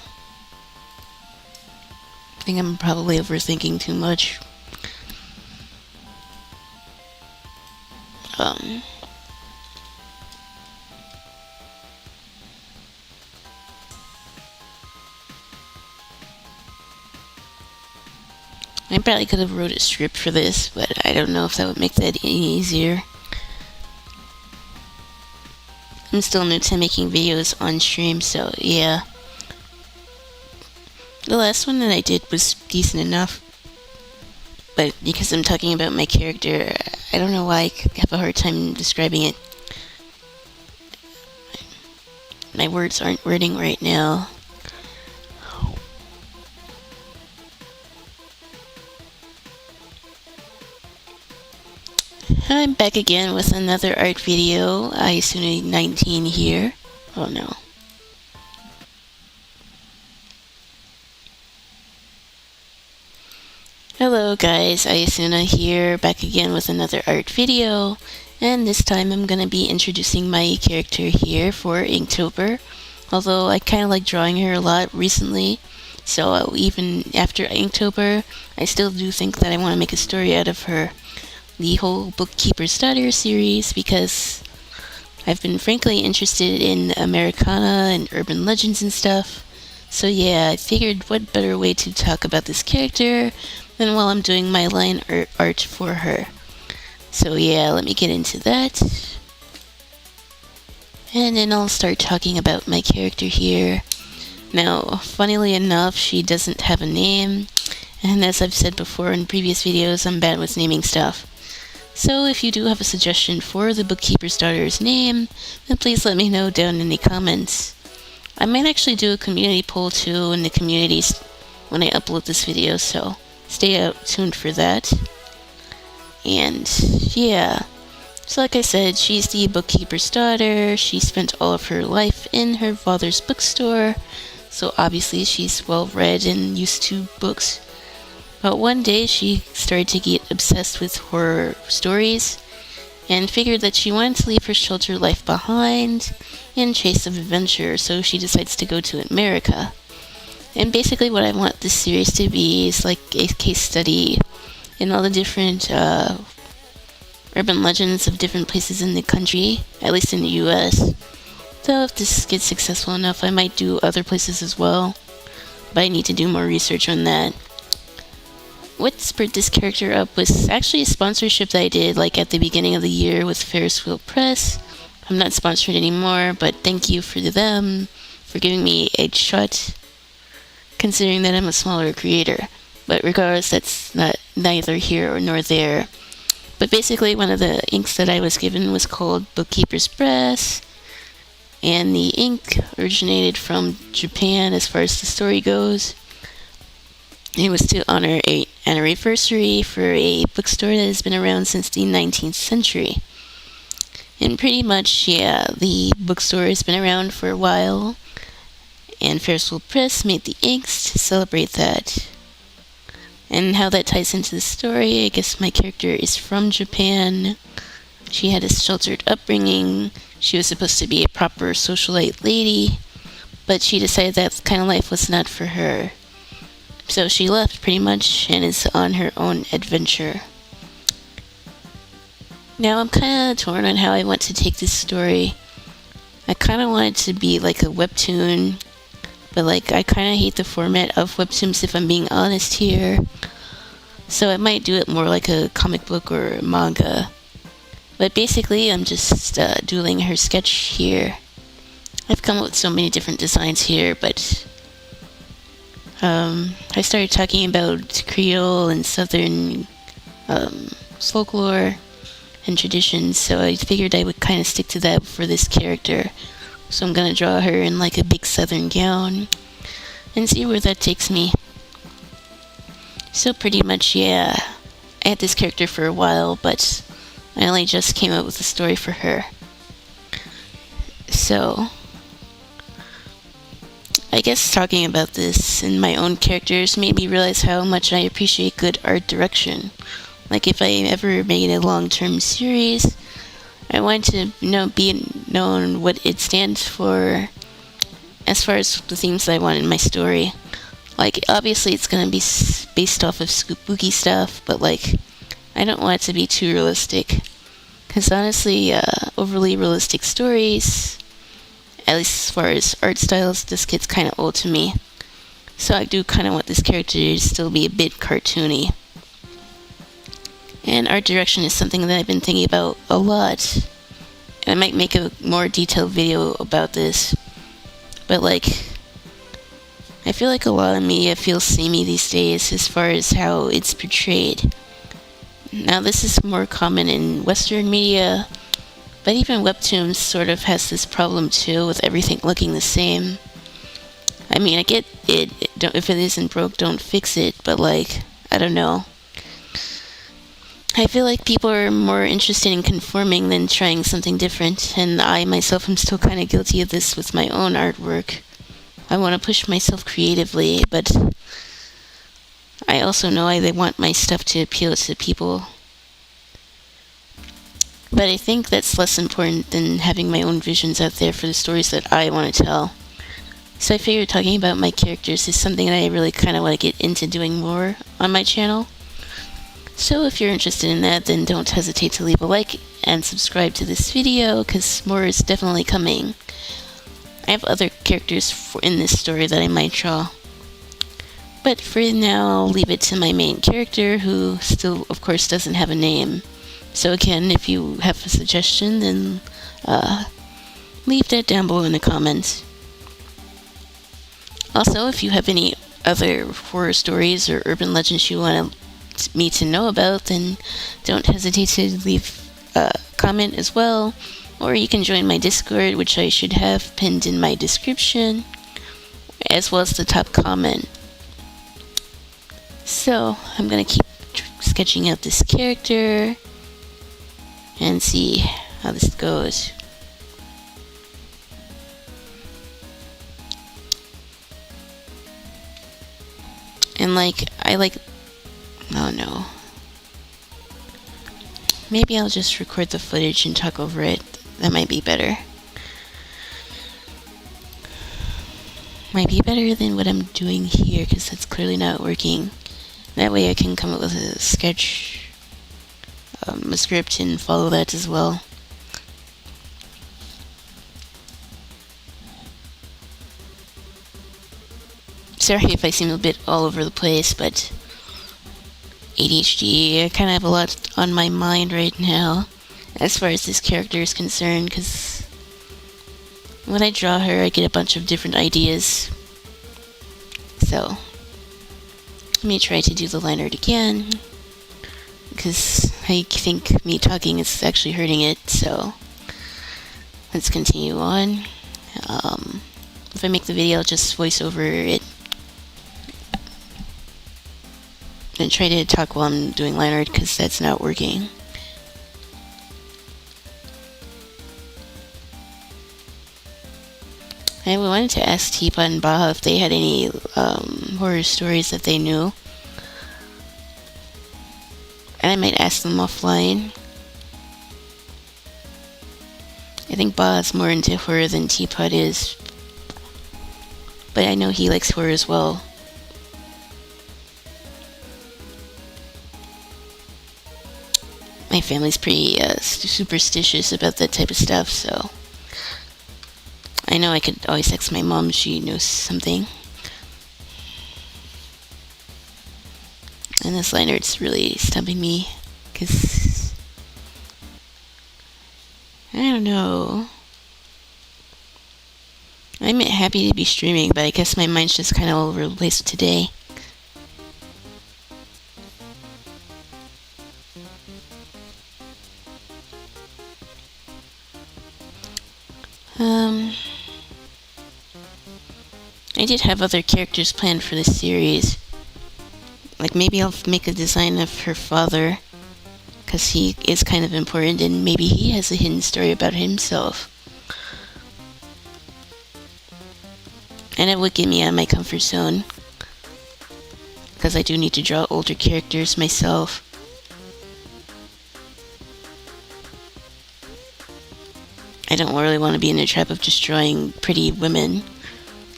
I think I'm probably overthinking too much. I probably could have wrote a script for this, but I don't know if that would make that any easier. I'm still new to making videos on stream, so yeah. The last one that I did was decent enough, but because I'm talking about my character, I don't know why I have a hard time describing it. My words aren't wording right now. I'm back again with another art video. Ayasuna 19 here. Oh no. Hello guys, Ayasuna here, back again with another art video, and this time I'm gonna be introducing my character here for Inktober, although I kinda like drawing her a lot recently, so even after Inktober, I still do think that I want to make a story out of her. The whole Bookkeeper's Daughter series, because I've been frankly interested in Americana and urban legends and stuff. So yeah, I figured what better way to talk about this character than while I'm doing my line art for her. So yeah, let me get into that. And then I'll start talking about my character here. Now, funnily enough, she doesn't have a name, and as I've said before in previous videos, I'm bad with naming stuff. So if you do have a suggestion for the Bookkeeper's Daughter's name, then please let me know down in the comments. I might actually do a community poll too in the communities when I upload this video, so stay tuned for that. And yeah, so like I said, she's the bookkeeper's daughter. She spent all of her life in her father's bookstore, so obviously she's well read and used to books. But one day she started to get obsessed with horror stories, and figured that she wanted to leave her sheltered life behind in chase of adventure, so she decides to go to America. And basically what I want this series to be is like a case study in all the different urban legends of different places in the country, at least in the US. Though if this gets successful enough, I might do other places as well, but I need to do more research on that. What spurred this character up was actually a sponsorship that I did like at the beginning of the year with Ferris Wheel Press. I'm not sponsored anymore, but thank you for them for giving me a shot, considering that I'm a smaller creator. But regardless, that's neither here nor there. But basically, one of the inks that I was given was called Bookkeeper's Brass, and the ink originated from Japan as far as the story goes. It was to honor an anniversary for a bookstore that has been around since the 19th century. And pretty much, yeah, the bookstore has been around for a while, and Ferris Wheel Press made the inks to celebrate that. And how that ties into the story, I guess my character is from Japan. She had a sheltered upbringing. She was supposed to be a proper socialite lady, but she decided that kind of life was not for her. So she left pretty much and is on her own adventure. Now I'm kind of torn on how I want to take this story. I kind of want it to be like a webtoon, but like I kind of hate the format of webtoons if I'm being honest here. So I might do it more like a comic book or a manga. But basically I'm just doodling her sketch here. I've come up with so many different designs here, but I started talking about Creole and Southern folklore and traditions, so I figured I would kind of stick to that for this character. So I'm gonna draw her in like a big Southern gown and see where that takes me. So pretty much, yeah, I had this character for a while, but I only just came up with a story for her. So I guess talking about this and my own characters made me realize how much I appreciate good art direction. Like if I ever made a long-term series, I want to be known what it stands for as far as the themes that I want in my story. Like obviously it's gonna be based off of spooky stuff, but like I don't want it to be too realistic. Because honestly, overly realistic stories, at least as far as art styles, this gets kind of old to me. So I do kind of want this character to still be a bit cartoony. And art direction is something that I've been thinking about a lot. And I might make a more detailed video about this. But like, I feel like a lot of media feels samey these days as far as how it's portrayed. Now this is more common in Western media, but even Webtoons sort of has this problem too with everything looking the same. I mean, I get it, if it isn't broke, don't fix it, but like, I don't know. I feel like people are more interested in conforming than trying something different, and I myself am still kind of guilty of this with my own artwork. I want to push myself creatively, but I also know I want my stuff to appeal to people. But I think that's less important than having my own visions out there for the stories that I want to tell. So I figured talking about my characters is something that I really kind of want to get into doing more on my channel. So if you're interested in that, then don't hesitate to leave a like and subscribe to this video, because more is definitely coming. I have other characters in this story that I might draw. But for now, I'll leave it to my main character, who still, of course, doesn't have a name. So again, if you have a suggestion, then leave that down below in the comments. Also, if you have any other horror stories or urban legends you want me to know about, then don't hesitate to leave a comment as well. Or you can join my Discord, which I should have pinned in my description, as well as the top comment. So, I'm gonna keep sketching out this character and see how this goes. And like, oh no. maybe I'll just record the footage and talk over it. That might be better. Might be better than what I'm doing here, because that's clearly not working. That way I can come up with a sketch, a script, and follow that as well. Sorry if I seem a bit all over the place, but ADHD, I kind of have a lot on my mind right now as far as this character is concerned, because when I draw her, I get a bunch of different ideas. So, let me try to do the line art again, because I think me talking is actually hurting it, so let's continue on. If I make the video, I'll just voice over it and try to talk while I'm doing line art, because that's not working. I wanted to ask Teapot and Baha if they had any horror stories that they knew. And I might ask them offline. I think Baha's more into horror than Teapot is. But I know he likes horror as well. My family's pretty superstitious about that type of stuff, so I know I could always ask my mom if she knows something. And this line art's really stumping me, because I don't know. I'm happy to be streaming, but I guess my mind's just kind of all over the place today. I did have other characters planned for this series. Like, maybe I'll make a design of her father, because he is kind of important, and maybe he has a hidden story about himself. And it would get me out of my comfort zone, because I do need to draw older characters myself. I don't really want to be in the trap of just drawing pretty women,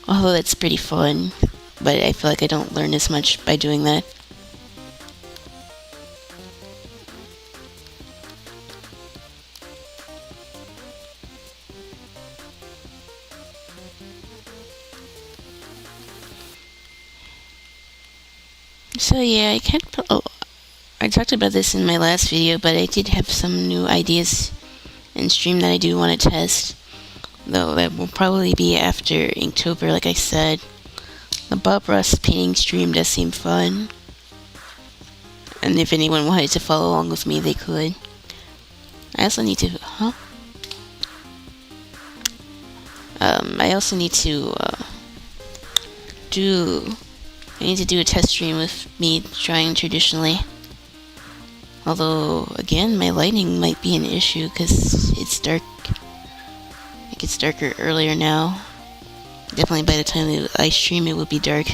although that's pretty fun, but I feel like I don't learn as much by doing that. So yeah, I talked about this in my last video, but I did have some new ideas in stream that I do want to test, though that will probably be after Inktober, like I said. The Bob Ross painting stream does seem fun, and if anyone wanted to follow along with me, they could. I also need to, I also need to, I need to do a test stream with me drawing traditionally. Although, again, my lighting might be an issue, because it's dark. It gets darker earlier now. Definitely by the time I stream, it will be dark.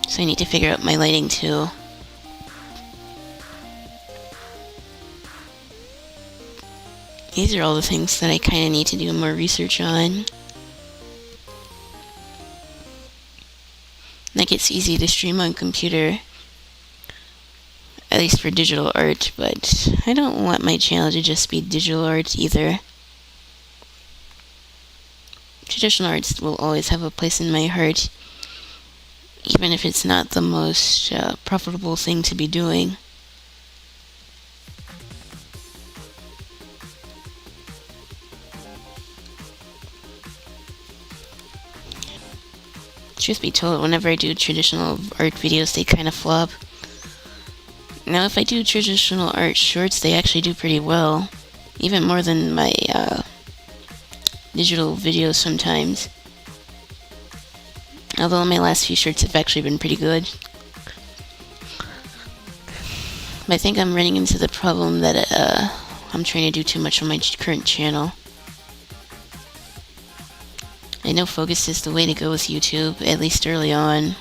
So I need to figure out my lighting too. These are all the things that I kind of need to do more research on. Like, it's easy to stream on computer, at least for digital art, but I don't want my channel to just be digital art either. Traditional arts will always have a place in my heart, even if it's not the most profitable thing to be doing. Truth be told, whenever I do traditional art videos, they kind of flop. Now, if I do traditional art shorts, they actually do pretty well. Even more than my digital videos sometimes. Although my last few shorts have actually been pretty good. But I think I'm running into the problem that I'm trying to do too much on my current channel. I know focus is the way to go with YouTube, at least early on.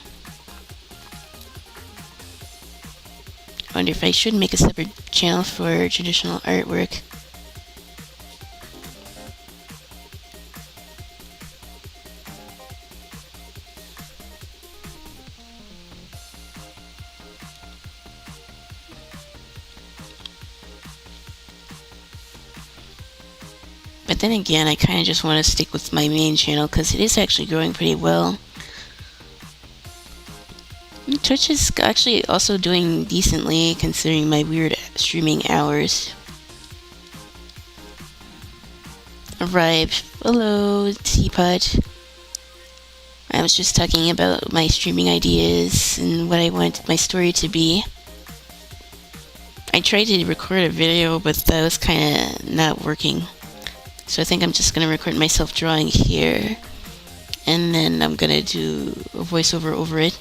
wonder if I should make a separate channel for traditional artwork. But then again, I kind of just want to stick with my main channel because it is actually growing pretty well. Twitch is actually also doing decently considering my weird streaming hours. Arrived. Hello, Teapot. I was just talking about my streaming ideas and what I want my story to be. I tried to record a video, but that was kind of not working. So I think I'm just going to record myself drawing here. And then I'm going to do a voiceover over it.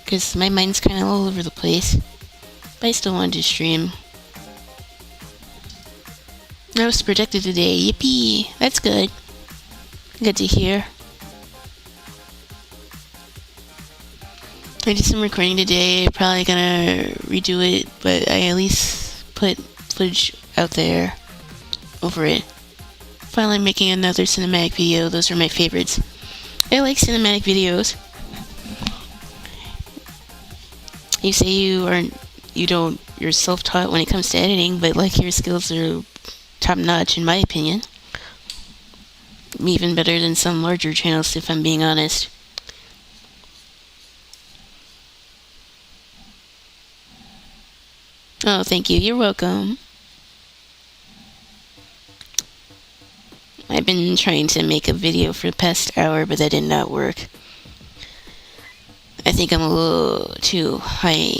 Because my mind's kind of all over the place. But I still want to stream. I was productive today. Yippee! That's good. Good to hear. I did some recording today. Probably gonna redo it, but I at least put footage out there over it. Finally making another cinematic video. Those are my favorites. I like cinematic videos. You say you're self-taught when it comes to editing, but like your skills are top-notch in my opinion. Even better than some larger channels, if I'm being honest. Oh, thank you. You're welcome. I've been trying to make a video for the past hour, but that did not work. I think I'm a little too high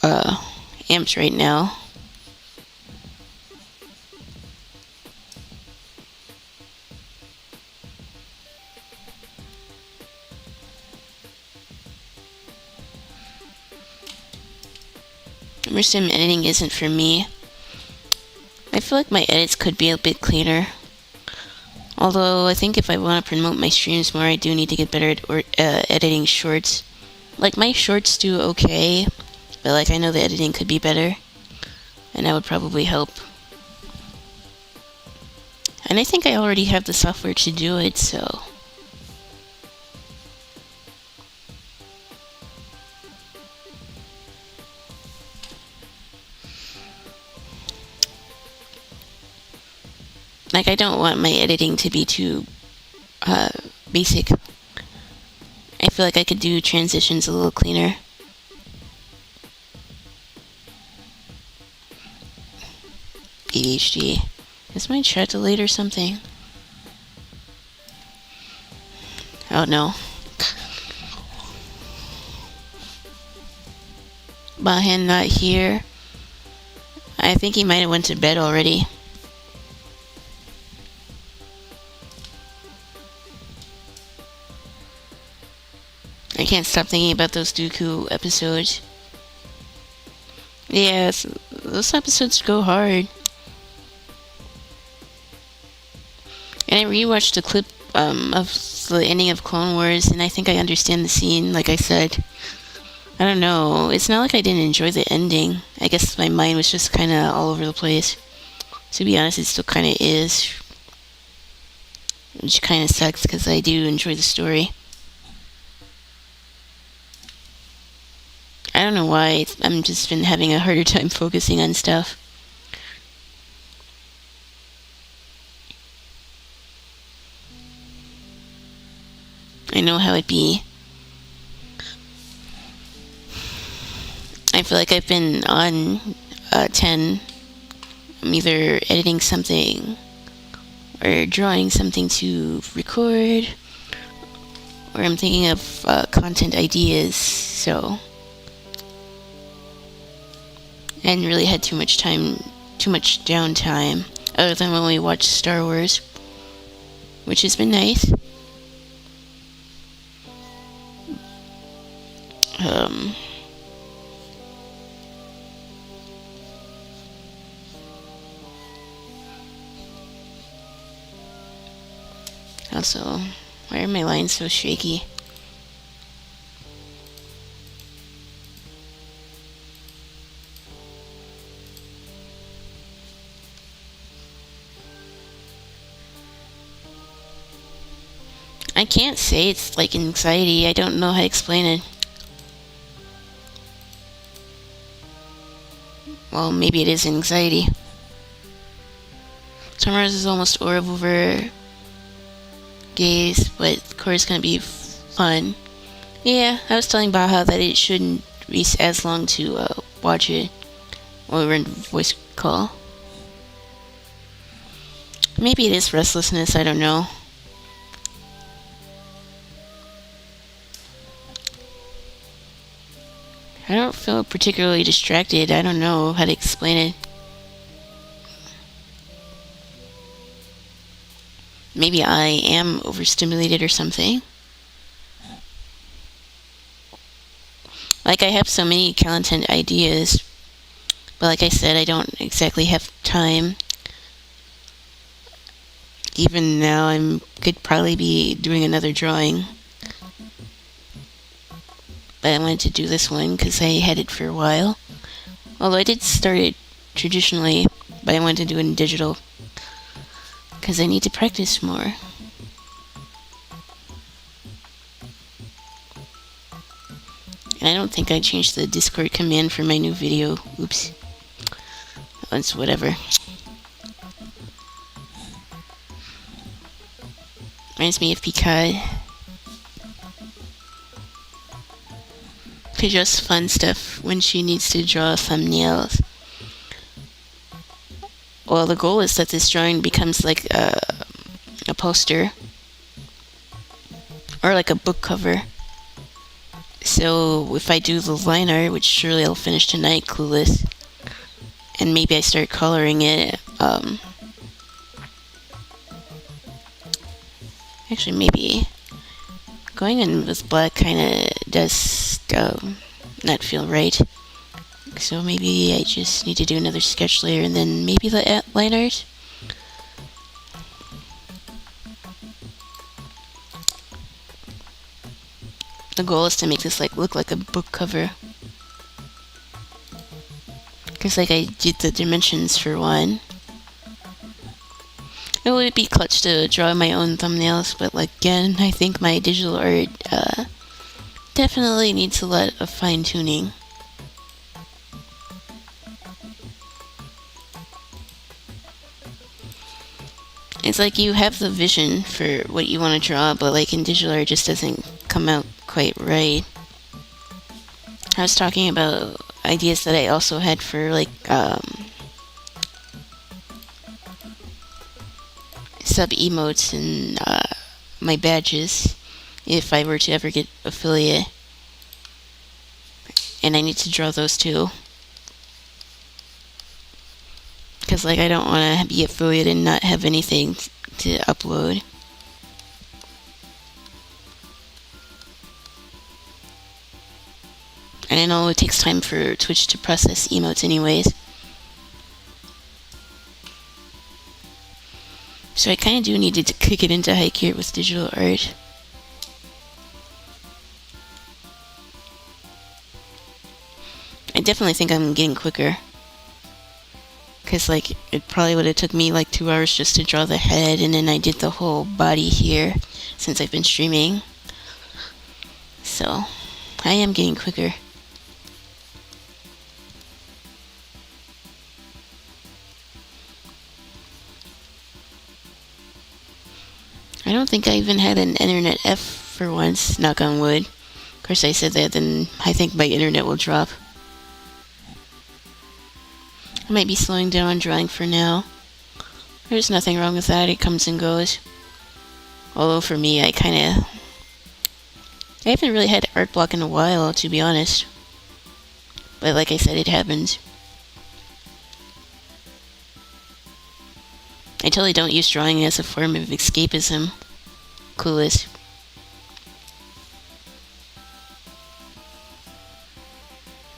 amped right now. Immersive editing isn't for me. I feel like my edits could be a bit cleaner. Although I think if I want to promote my streams more, I do need to get better at editing shorts. Like my shorts do okay, but like I know the editing could be better, and that would probably help. And I think I already have the software to do it, so. Like, I don't want my editing to be too basic. I feel like I could do transitions a little cleaner. ADHD. Is my chat delayed or something? Oh no. Bahan not here. I think he might have went to bed already. I can't stop thinking about those Dooku episodes. Yeah, those episodes go hard. And I rewatched the clip of the ending of Clone Wars, and I think I understand the scene, like I said. I don't know, it's not like I didn't enjoy the ending. I guess my mind was just kind of all over the place. To be honest, it still kind of is. Which kind of sucks, because I do enjoy the story. I don't know why, I'm just been having a harder time focusing on stuff. I know how it be. I feel like I've been on 10. I'm either editing something or drawing something to record, or I'm thinking of content ideas, so. And really had too much downtime, other than when we watched Star Wars, which has been nice. Also, why are my lines so shaky? I can't say it's like anxiety. I don't know how to explain it. Well, maybe it is anxiety. Summers is almost over gaze, but of course it's gonna be fun. Yeah, I was telling Baha that it shouldn't be as long to watch it while we're in voice call. Maybe it is restlessness, I don't know. I don't feel particularly distracted. I don't know how to explain it. Maybe I am overstimulated or something. Like, I have so many content ideas, but like I said, I don't exactly have time. Even now, I could probably be doing another drawing. But I wanted to do this one because I had it for a while. Although I did start it traditionally, but I wanted to do it in digital because I need to practice more. And I don't think I changed the Discord command for my new video. Oops. It's whatever. Reminds me of Picard. She draws fun stuff when she needs to draw thumbnails. Well, the goal is that this drawing becomes like a poster or like a book cover. So if I do the line art, which surely I'll finish tonight, clueless, and maybe I start coloring it, actually maybe going in with black kind of does not feel right. So maybe I just need to do another sketch layer and then maybe the line art. The goal is to make this like look like a book cover. Because like I did the dimensions for one. It would be clutch to draw my own thumbnails, but like again, I think my digital art definitely needs a lot of fine tuning. It's like you have the vision for what you want to draw, but like in digital art, it just doesn't come out quite right. I was talking about ideas that I also had for like sub emotes and my badges if I were to ever get affiliate, and I need to draw those too. Because like I don't want to be affiliate and not have anything to upload. And I know it takes time for Twitch to process emotes anyways. So I kind of do need to kick it into high gear with digital art. I definitely think I'm getting quicker. Because like it probably would have took me like 2 hours just to draw the head, and then I did the whole body here since I've been streaming. So I am getting quicker. I don't think I even had an internet F for once, knock on wood. Of course I said that, then I think my internet will drop. I might be slowing down on drawing for now. There's nothing wrong with that, it comes and goes. Although for me, I haven't really had art block in a while, to be honest. But like I said, it happens. I totally don't use drawing as a form of escapism. Clueless.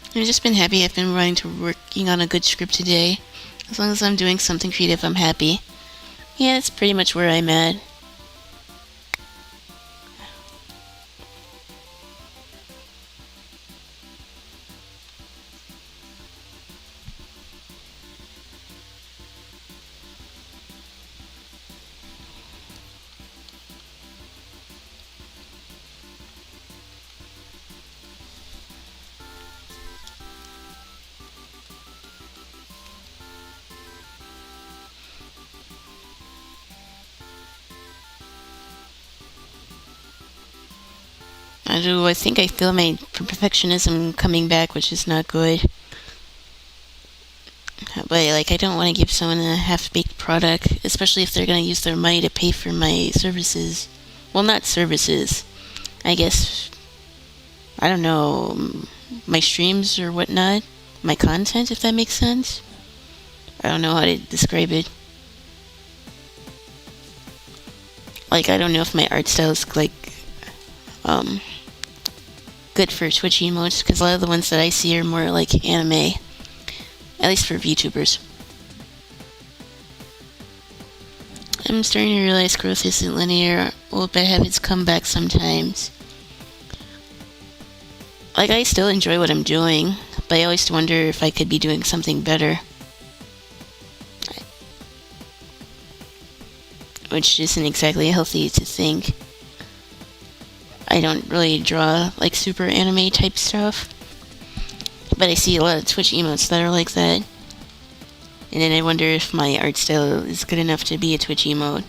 I've just been happy I've been working on a good script today. As long as I'm doing something creative, I'm happy. Yeah, that's pretty much where I'm at. I think I feel my perfectionism coming back, which is not good. But like, I don't want to give someone a half-baked product, especially if they're gonna use their money to pay for my services. Well, not services. I guess, I don't know, my streams or whatnot, my content, if that makes sense. I don't know how to describe it. Like, I don't know if my art style is like um good for Twitch emotes, because a lot of the ones that I see are more like anime, at least for VTubers. I'm starting to realize growth isn't linear. Well, bad habits come back sometimes. Like, I still enjoy what I'm doing, but I always wonder if I could be doing something better. Which isn't exactly healthy to think. I don't really draw like super anime type stuff, but I see a lot of Twitch emotes that are like that. And then I wonder if my art style is good enough to be a Twitch emote.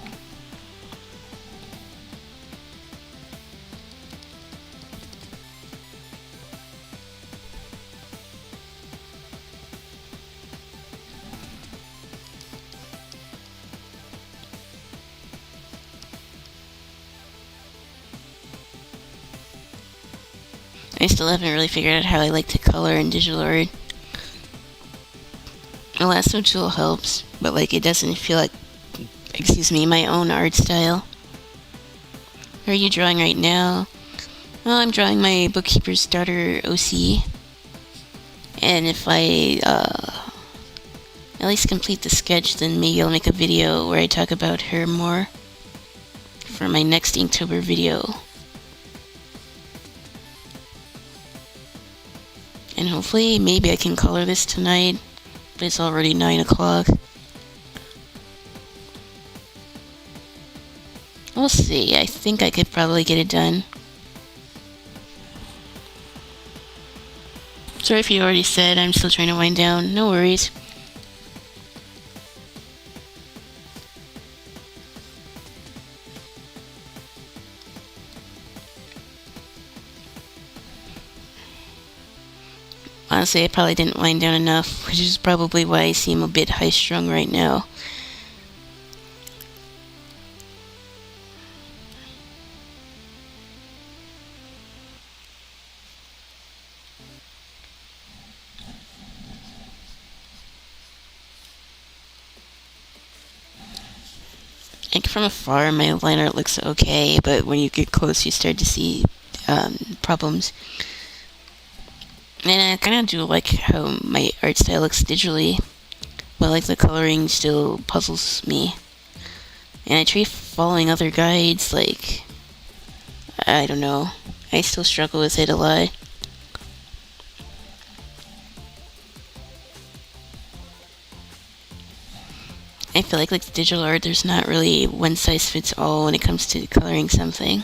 I still haven't really figured out how I like to color in digital art. The lasso tool helps, but like it doesn't feel like, my own art style. What are you drawing right now? Well, I'm drawing my bookkeeper's daughter OC. And if I at least complete the sketch, then maybe I'll make a video where I talk about her more for my next Inktober video. And hopefully, maybe I can color this tonight, but it's already 9 o'clock. We'll see. I think I could probably get it done. Sorry if you already said, I'm still trying to wind down. No worries. Honestly, I probably didn't wind down enough, which is probably why I seem a bit high-strung right now. Like from afar, my line art looks okay, but when you get close, you start to see problems. And I kind of do like how my art style looks digitally, but like the coloring still puzzles me. And I try following other guides, like, I don't know, I still struggle with it a lot. I feel like digital art, there's not really one size fits all when it comes to coloring something.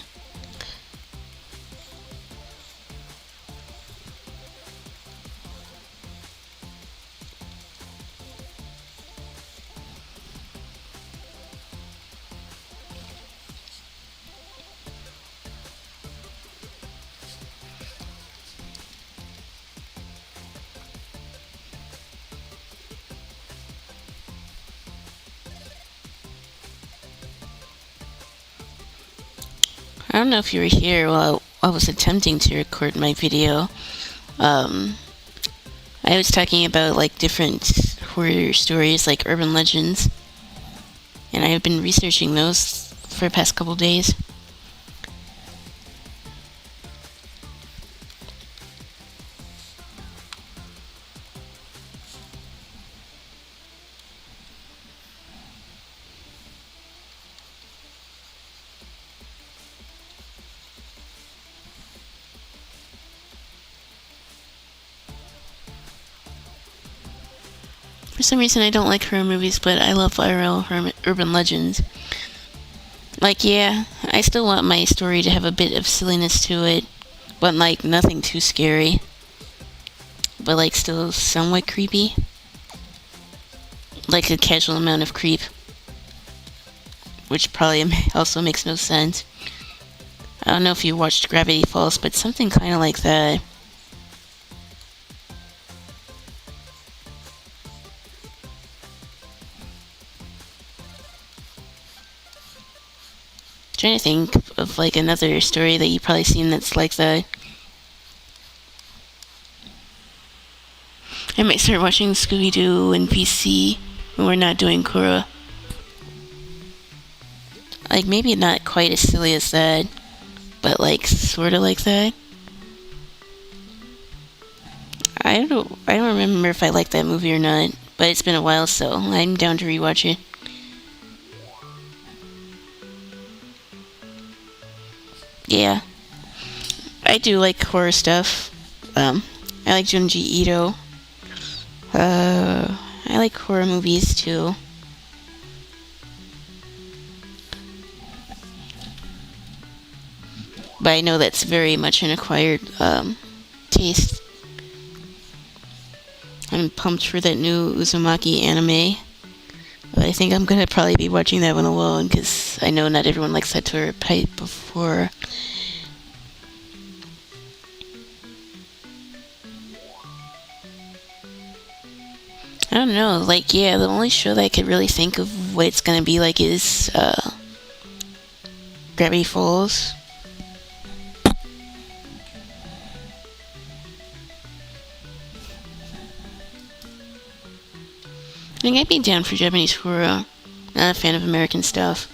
I don't know if you were here while I was attempting to record my video. I was talking about like different horror stories, like urban legends, and I have been researching those for the past couple days. For some reason, I don't like horror movies, but I love IRL urban legends. Like, yeah, I still want my story to have a bit of silliness to it, but like nothing too scary. But like still somewhat creepy. Like a casual amount of creep. Which probably also makes no sense. I don't know if you watched Gravity Falls, but something kind of like that. Trying to think of like another story that you've probably seen that's like that. I might start watching Scooby Doo and PC when we're not doing Korra. Like maybe not quite as silly as that, but like sort of like that. I don't remember if I liked that movie or not, but it's been a while, so I'm down to rewatch it. Yeah, I do like horror stuff. I like Junji Ito. I like horror movies too. But I know that's very much an acquired taste. I'm pumped for that new Uzumaki anime. But I think I'm gonna probably be watching that one alone because I know not everyone likes that type of horror. I don't know. Like, yeah, the only show that I could really think of what it's gonna be like is Gravity Falls. I think I'd be down for Japanese horror. Not a fan of American stuff.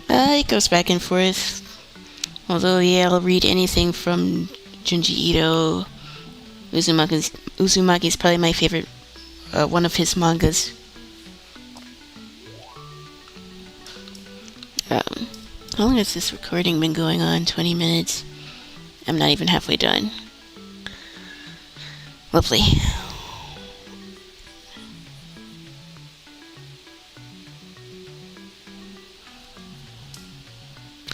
It goes back and forth. Although, yeah, I'll read anything from Junji Ito. Uzumaki's probably my favorite, one of his mangas. How long has this recording been going on? 20 minutes. I'm not even halfway done. Lovely.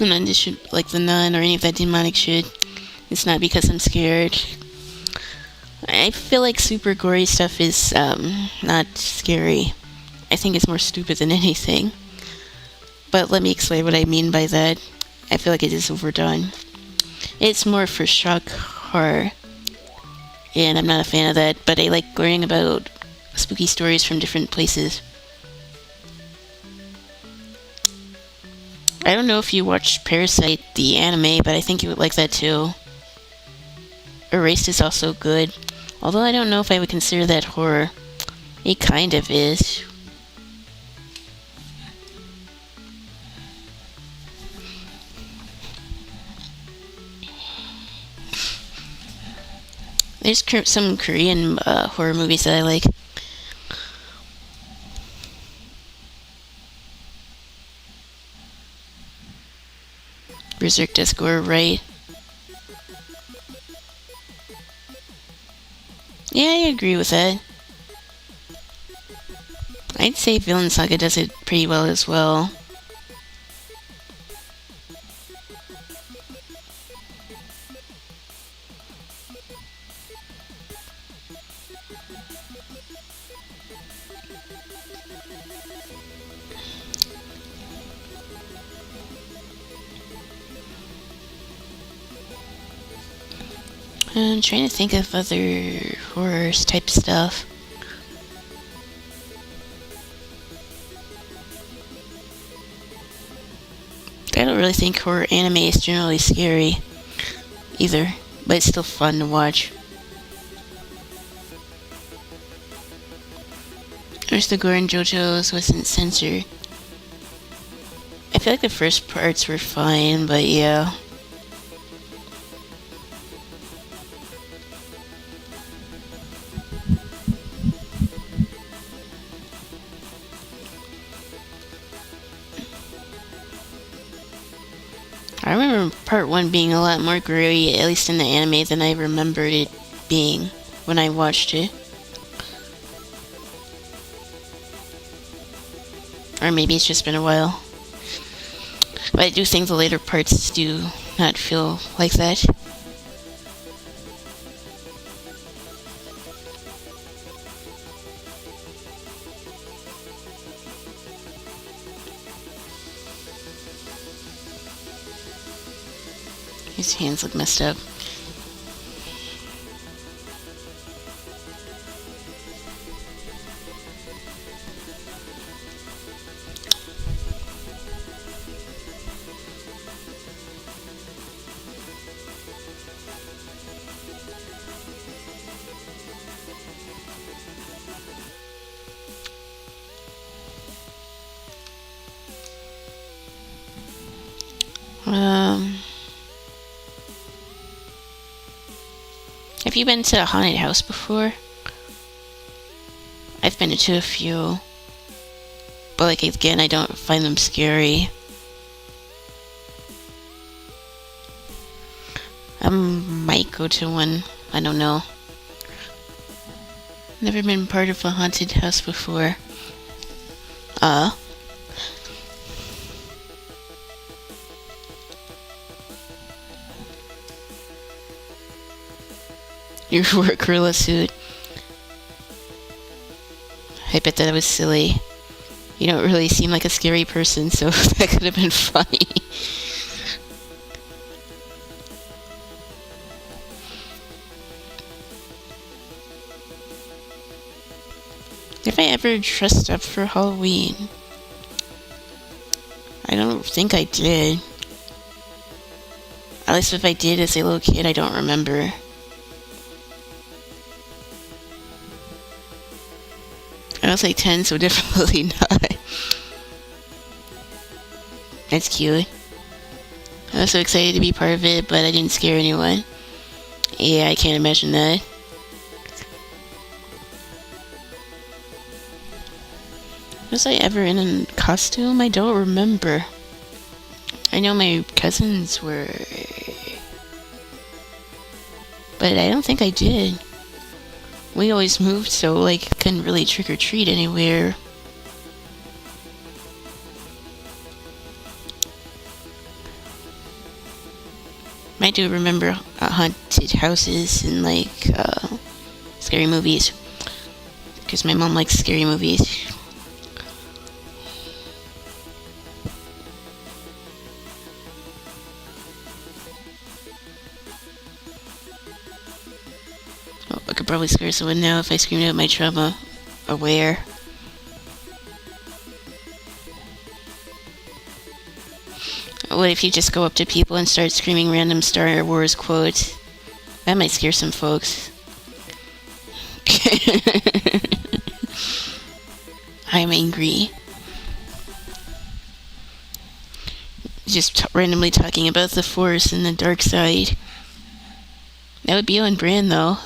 And then this should, like the nun or any of that demonic shit. It's not because I'm scared. I feel like super gory stuff is not scary. I think it's more stupid than anything. But let me explain what I mean by that. I feel like it is overdone. It's more for shock horror. And I'm not a fan of that, but I like learning about spooky stories from different places. I don't know if you watched Parasite, the anime, but I think you would like that too. Erased is also good, although I don't know if I would consider that horror. It kind of is. There's some Korean horror movies that I like. Berserk does gore right. Yeah, I agree with that. I'd say Villain Saga does it pretty well as well. I'm trying to think of other horror type stuff. I don't really think horror anime is generally scary either, but it's still fun to watch. There's the gore in JoJo's wasn't censored. I feel like the first parts were fine, but yeah. I remember part 1 being a lot more gory, at least in the anime, than I remembered it being when I watched it. Or maybe it's just been a while. But I do think the later parts do not feel like that. His hands look messed up. Um, have you been to a haunted house before? I've been to a few. But, like, again, I don't find them scary. I might go to one. I don't know. Never been part of a haunted house before. You wore a gorilla suit. I bet that was silly. You don't really seem like a scary person, so that could have been funny. If I ever dressed up for Halloween? I don't think I did. At least if I did as a little kid, I don't remember. I was like 10, so definitely not. That's cute. I was so excited to be part of it, but I didn't scare anyone. Yeah, I can't imagine that. Was I ever in a costume? I don't remember. I know my cousins were, but I don't think I did. We always moved, so, like, couldn't really trick-or-treat anywhere. I do remember haunted houses and, like, scary movies. Because my mom likes scary movies. Oh, I could probably scare someone now if I screamed out my trauma. Aware. What if you just go up to people and start screaming random Star Wars quotes? That might scare some folks. I'm angry. Just randomly talking about the Force and the dark side. That would be on brand, though.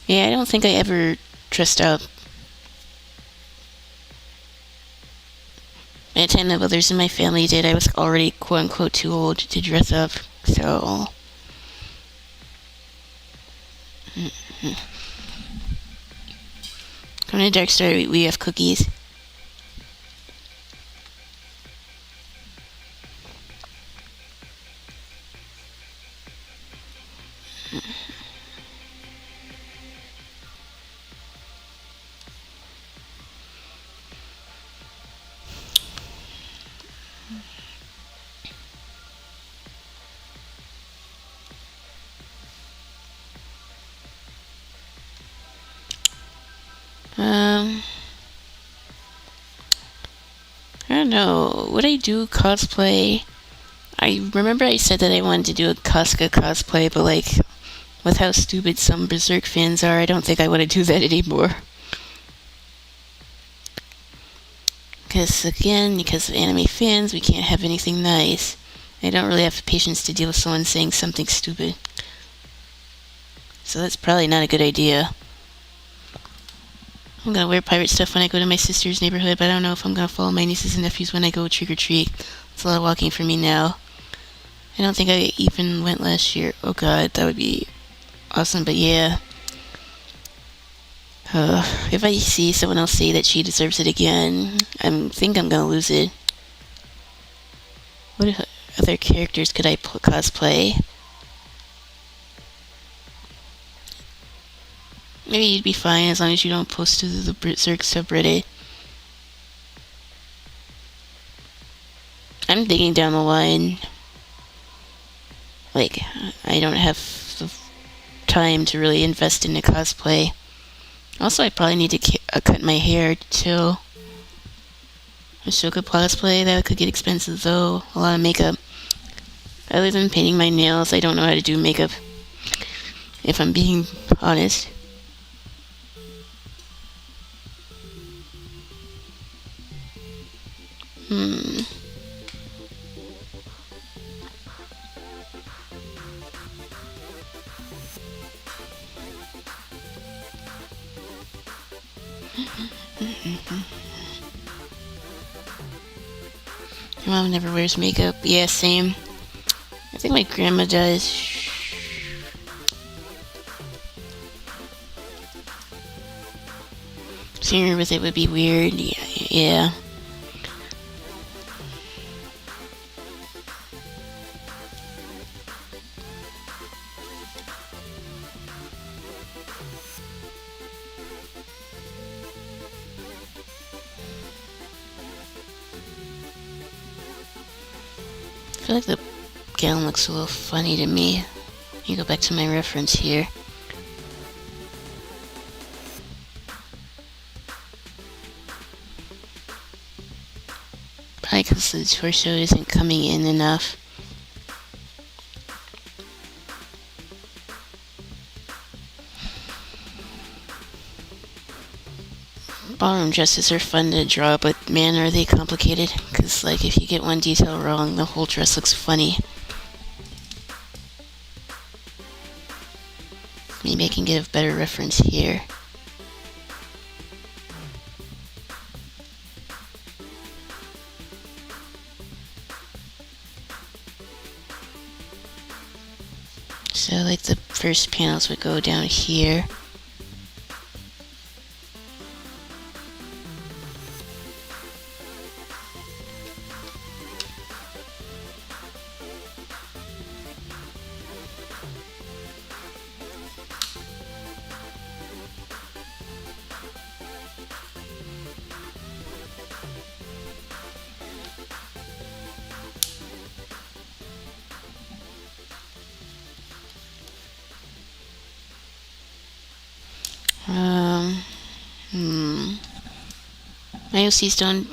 Yeah, I don't think I ever dressed up. By the time that others in my family did, I was already quote-unquote too old to dress up, so... Come to Dark Star, we have cookies. I don't know. Would I do cosplay? I remember I said that I wanted to do a Casca cosplay, but like, with how stupid some Berserk fans are, I don't think I want to do that anymore. Because of anime fans, we can't have anything nice. I don't really have the patience to deal with someone saying something stupid. So that's probably not a good idea. I'm gonna wear pirate stuff when I go to my sister's neighborhood, but I don't know if I'm gonna follow my nieces and nephews when I go trick-or-treat. It's a lot of walking for me now. I don't think I even went last year. Oh god, that would be awesome, but yeah. If I see someone else say that she deserves it again, I think I'm gonna lose it. What other characters could I cosplay? Maybe you'd be fine as long as you don't post to the Berserk subreddit. I'm thinking down the line, like, I don't have the time to really invest in a cosplay. Also, I probably need to cut my hair too. A Shoka cosplay, that could get expensive though. A lot of makeup. Other than painting my nails, I don't know how to do makeup, if I'm being honest. Hmm. Your mom never wears makeup. Yeah, same. I think my grandma does. Seeing her with it would be weird. Yeah. I feel like the gown looks a little funny to me. Let me go back to my reference here. Probably because the torso isn't coming in enough. Ballroom dresses are fun to draw, but man, are they complicated. Because, like, if you get one detail wrong, the whole dress looks funny. Maybe I can get a better reference here. So, like, the first panels would go down here. My OCs don't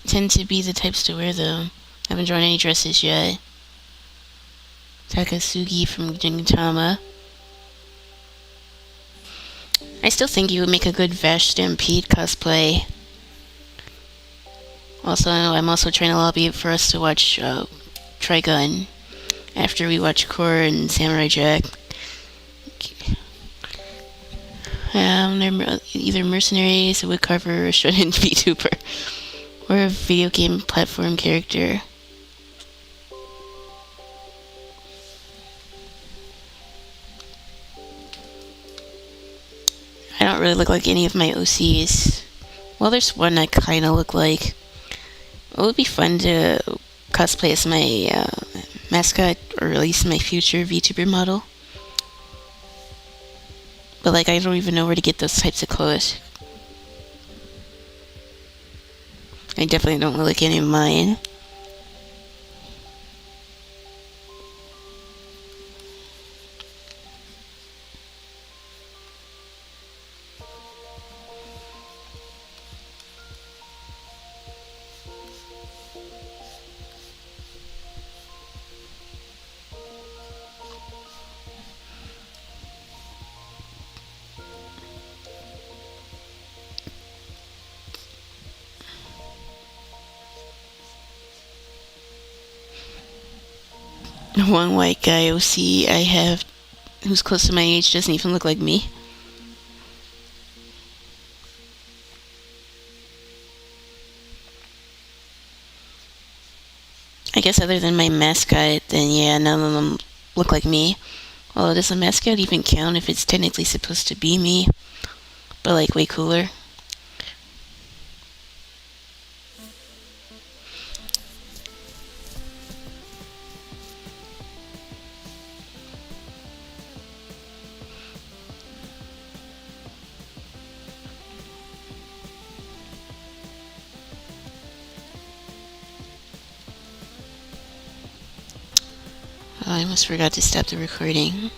tend to be the types to wear them. I haven't drawn any dresses yet. Takasugi from Gintama. I still think you would make a good Vash Stampede cosplay. Also, I'm also trying to lobby for us to watch Trigun after we watch Core and Samurai Jack. They're either mercenaries, a woodcarver, or a shonen VTuber, or a video game platform character. I don't really look like any of my OCs. Well, there's one I kind of look like. It would be fun to cosplay as my mascot, or at least my future VTuber model. But, like, I don't even know where to get those types of clothes. I definitely don't look like any of mine. One white guy OC I have who's close to my age doesn't even look like me. I guess other than my mascot, then yeah, none of them look like me. Although, does a mascot even count if it's technically supposed to be me? But, like, way cooler. I almost forgot to stop the recording.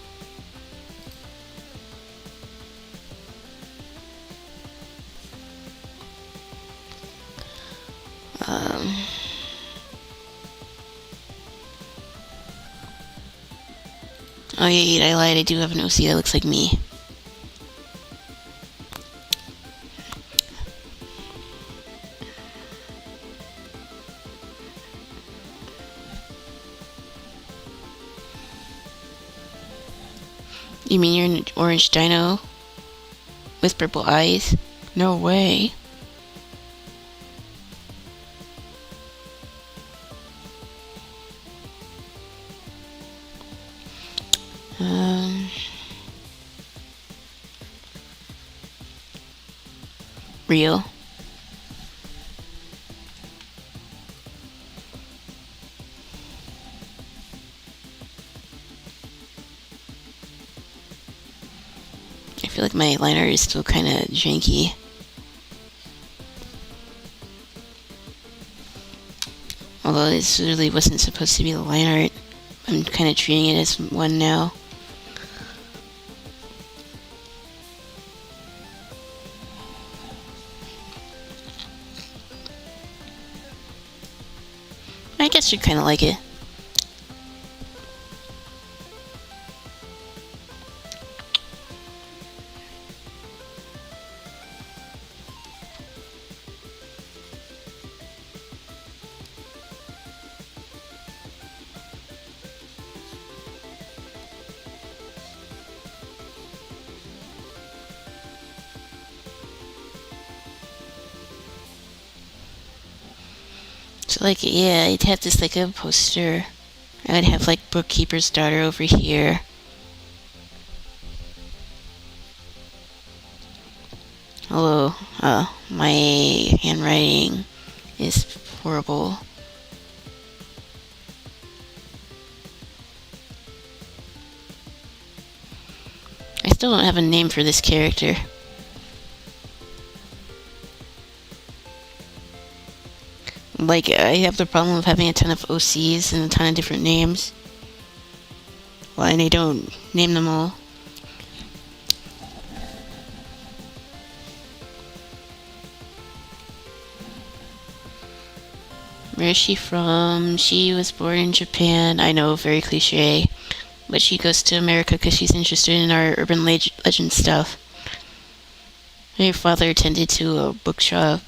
Oh yeah, I lied. I do have an OC that looks like me. You mean you're an orange dino with purple eyes? No way. Real. I feel like my liner is still kind of janky. Although this really wasn't supposed to be the line art. I'm kind of treating it as one now. I guess you'd kind of like it. So like, yeah, I'd have this like a poster. I would have like bookkeeper's daughter over here. Although, my handwriting is horrible. I still don't have a name for this character. Like, I have the problem of having a ton of OCs and a ton of different names. Well, and I don't name them all. Where is she from? She was born in Japan. I know, very cliche. But she goes to America because she's interested in our urban legend stuff. Her father attended to a bookshop.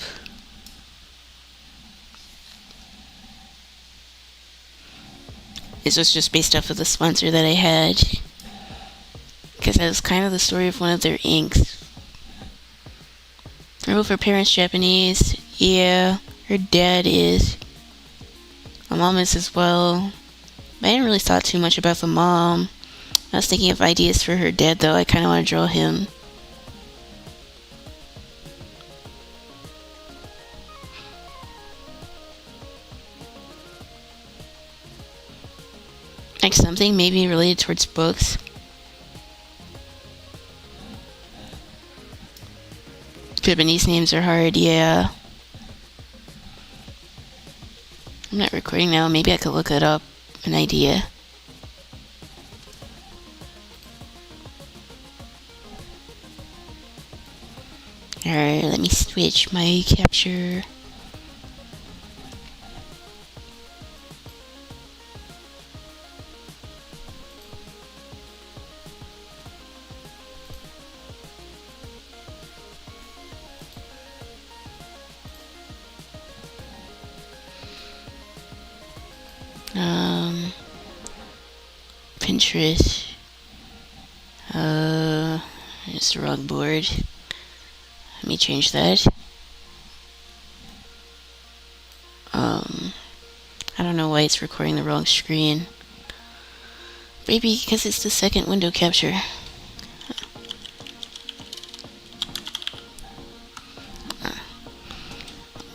This was just based off of the sponsor that I had. Because that was kind of the story of one of their inks. Both her parents Japanese. Yeah, her dad is. My mom is as well. I didn't really thought too much about the mom. I was thinking of ideas for her dad though. I kind of want to draw him. Like something maybe related towards books. Japanese names are hard, yeah. I'm not recording now. Maybe I could look it up. An idea. Alright, let me switch my capture. Pinterest. It's the wrong board. Let me change that. I don't know why it's recording the wrong screen. Maybe because it's the second window capture.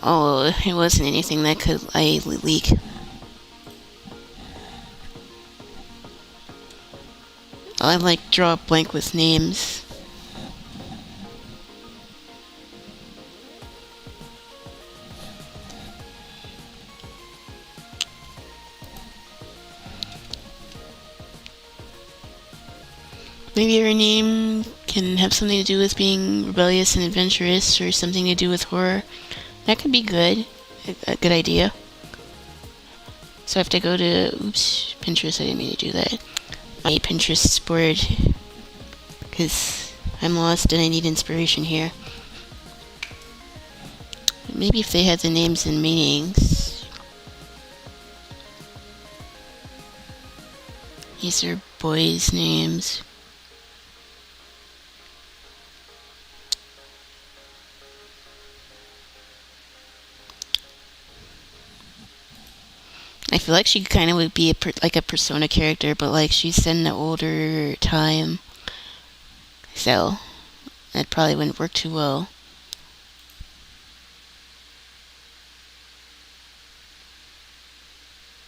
Oh, it wasn't anything that could leak. I like draw a blank with names. Maybe her name can have something to do with being rebellious and adventurous, or something to do with horror. That could be good. A good idea. So I have to go to, oops, Pinterest. I didn't mean to do that. My Pinterest board, because I'm lost and I need inspiration here. Maybe if they had the names and meanings. These are boys' names. I feel like she kind of would be like a Persona character, but like she's in the older time. So that probably wouldn't work too well.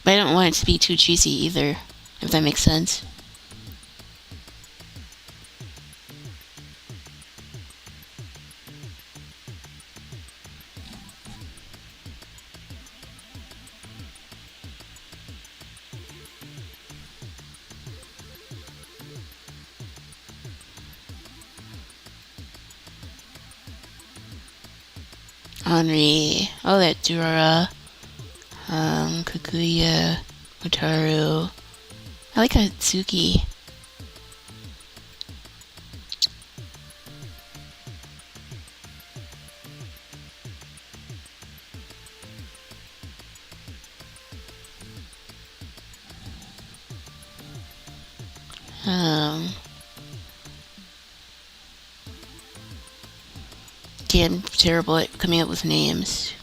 But I don't want it to be too cheesy either, if that makes sense. Henri. Oh, that Durara. Kaguya. Otaru. I like Hatsuki. I'm terrible at coming up with names.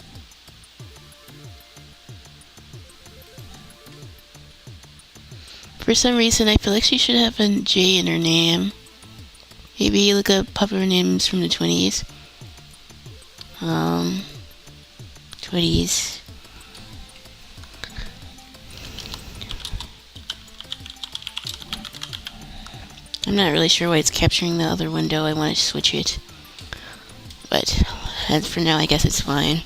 For some reason, I feel like she should have a J in her name. Maybe look up popular names from the 20s. 20s. I'm not really sure why it's capturing the other window. I want to switch it. But as for now, I guess it's fine.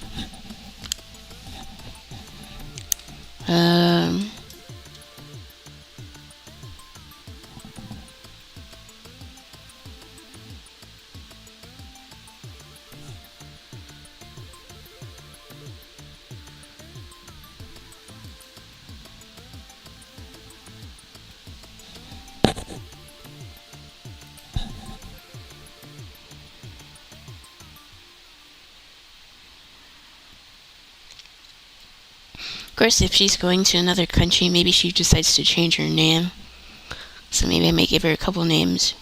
Of course, if she's going to another country, maybe she decides to change her name. So maybe I may give her a couple names.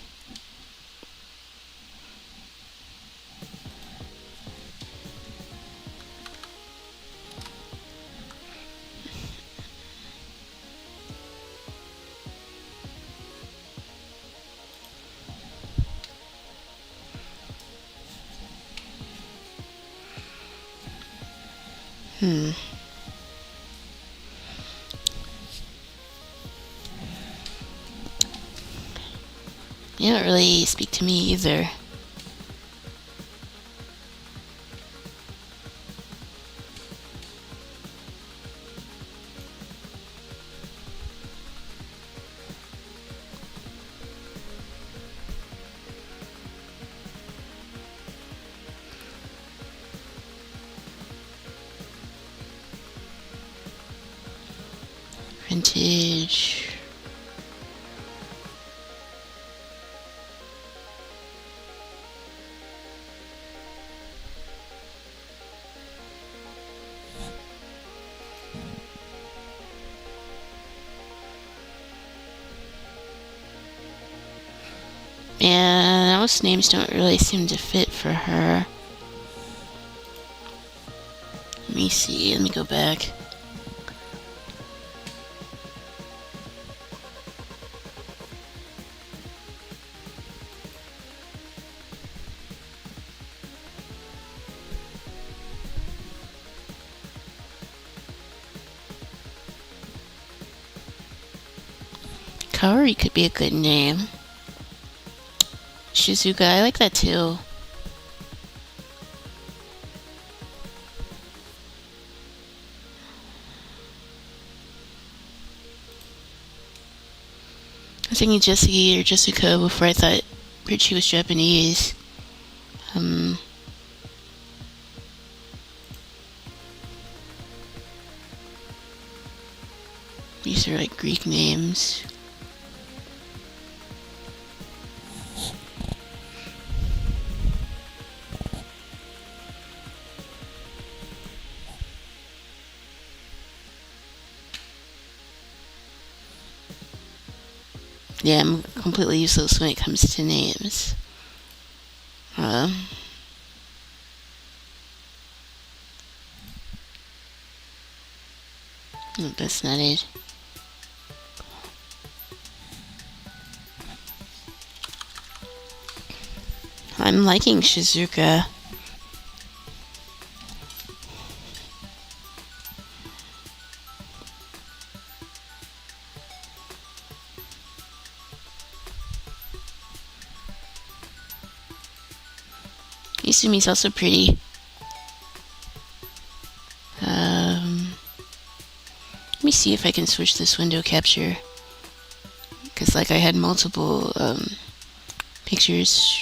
You don't really speak to me either. Vintage. And most names don't really seem to fit for her. Let me see. Let me go back. Kaori could be a good name. Shizuka, I like that too. I was thinking Jessie or Jessica before I thought heard she was Japanese. Um, these are like Greek names. Yeah, I'm completely useless when it comes to names. No, that's not it. I'm liking Shizuka. Isumi's also pretty. Let me see if I can switch this window capture. Because, like, I had multiple pictures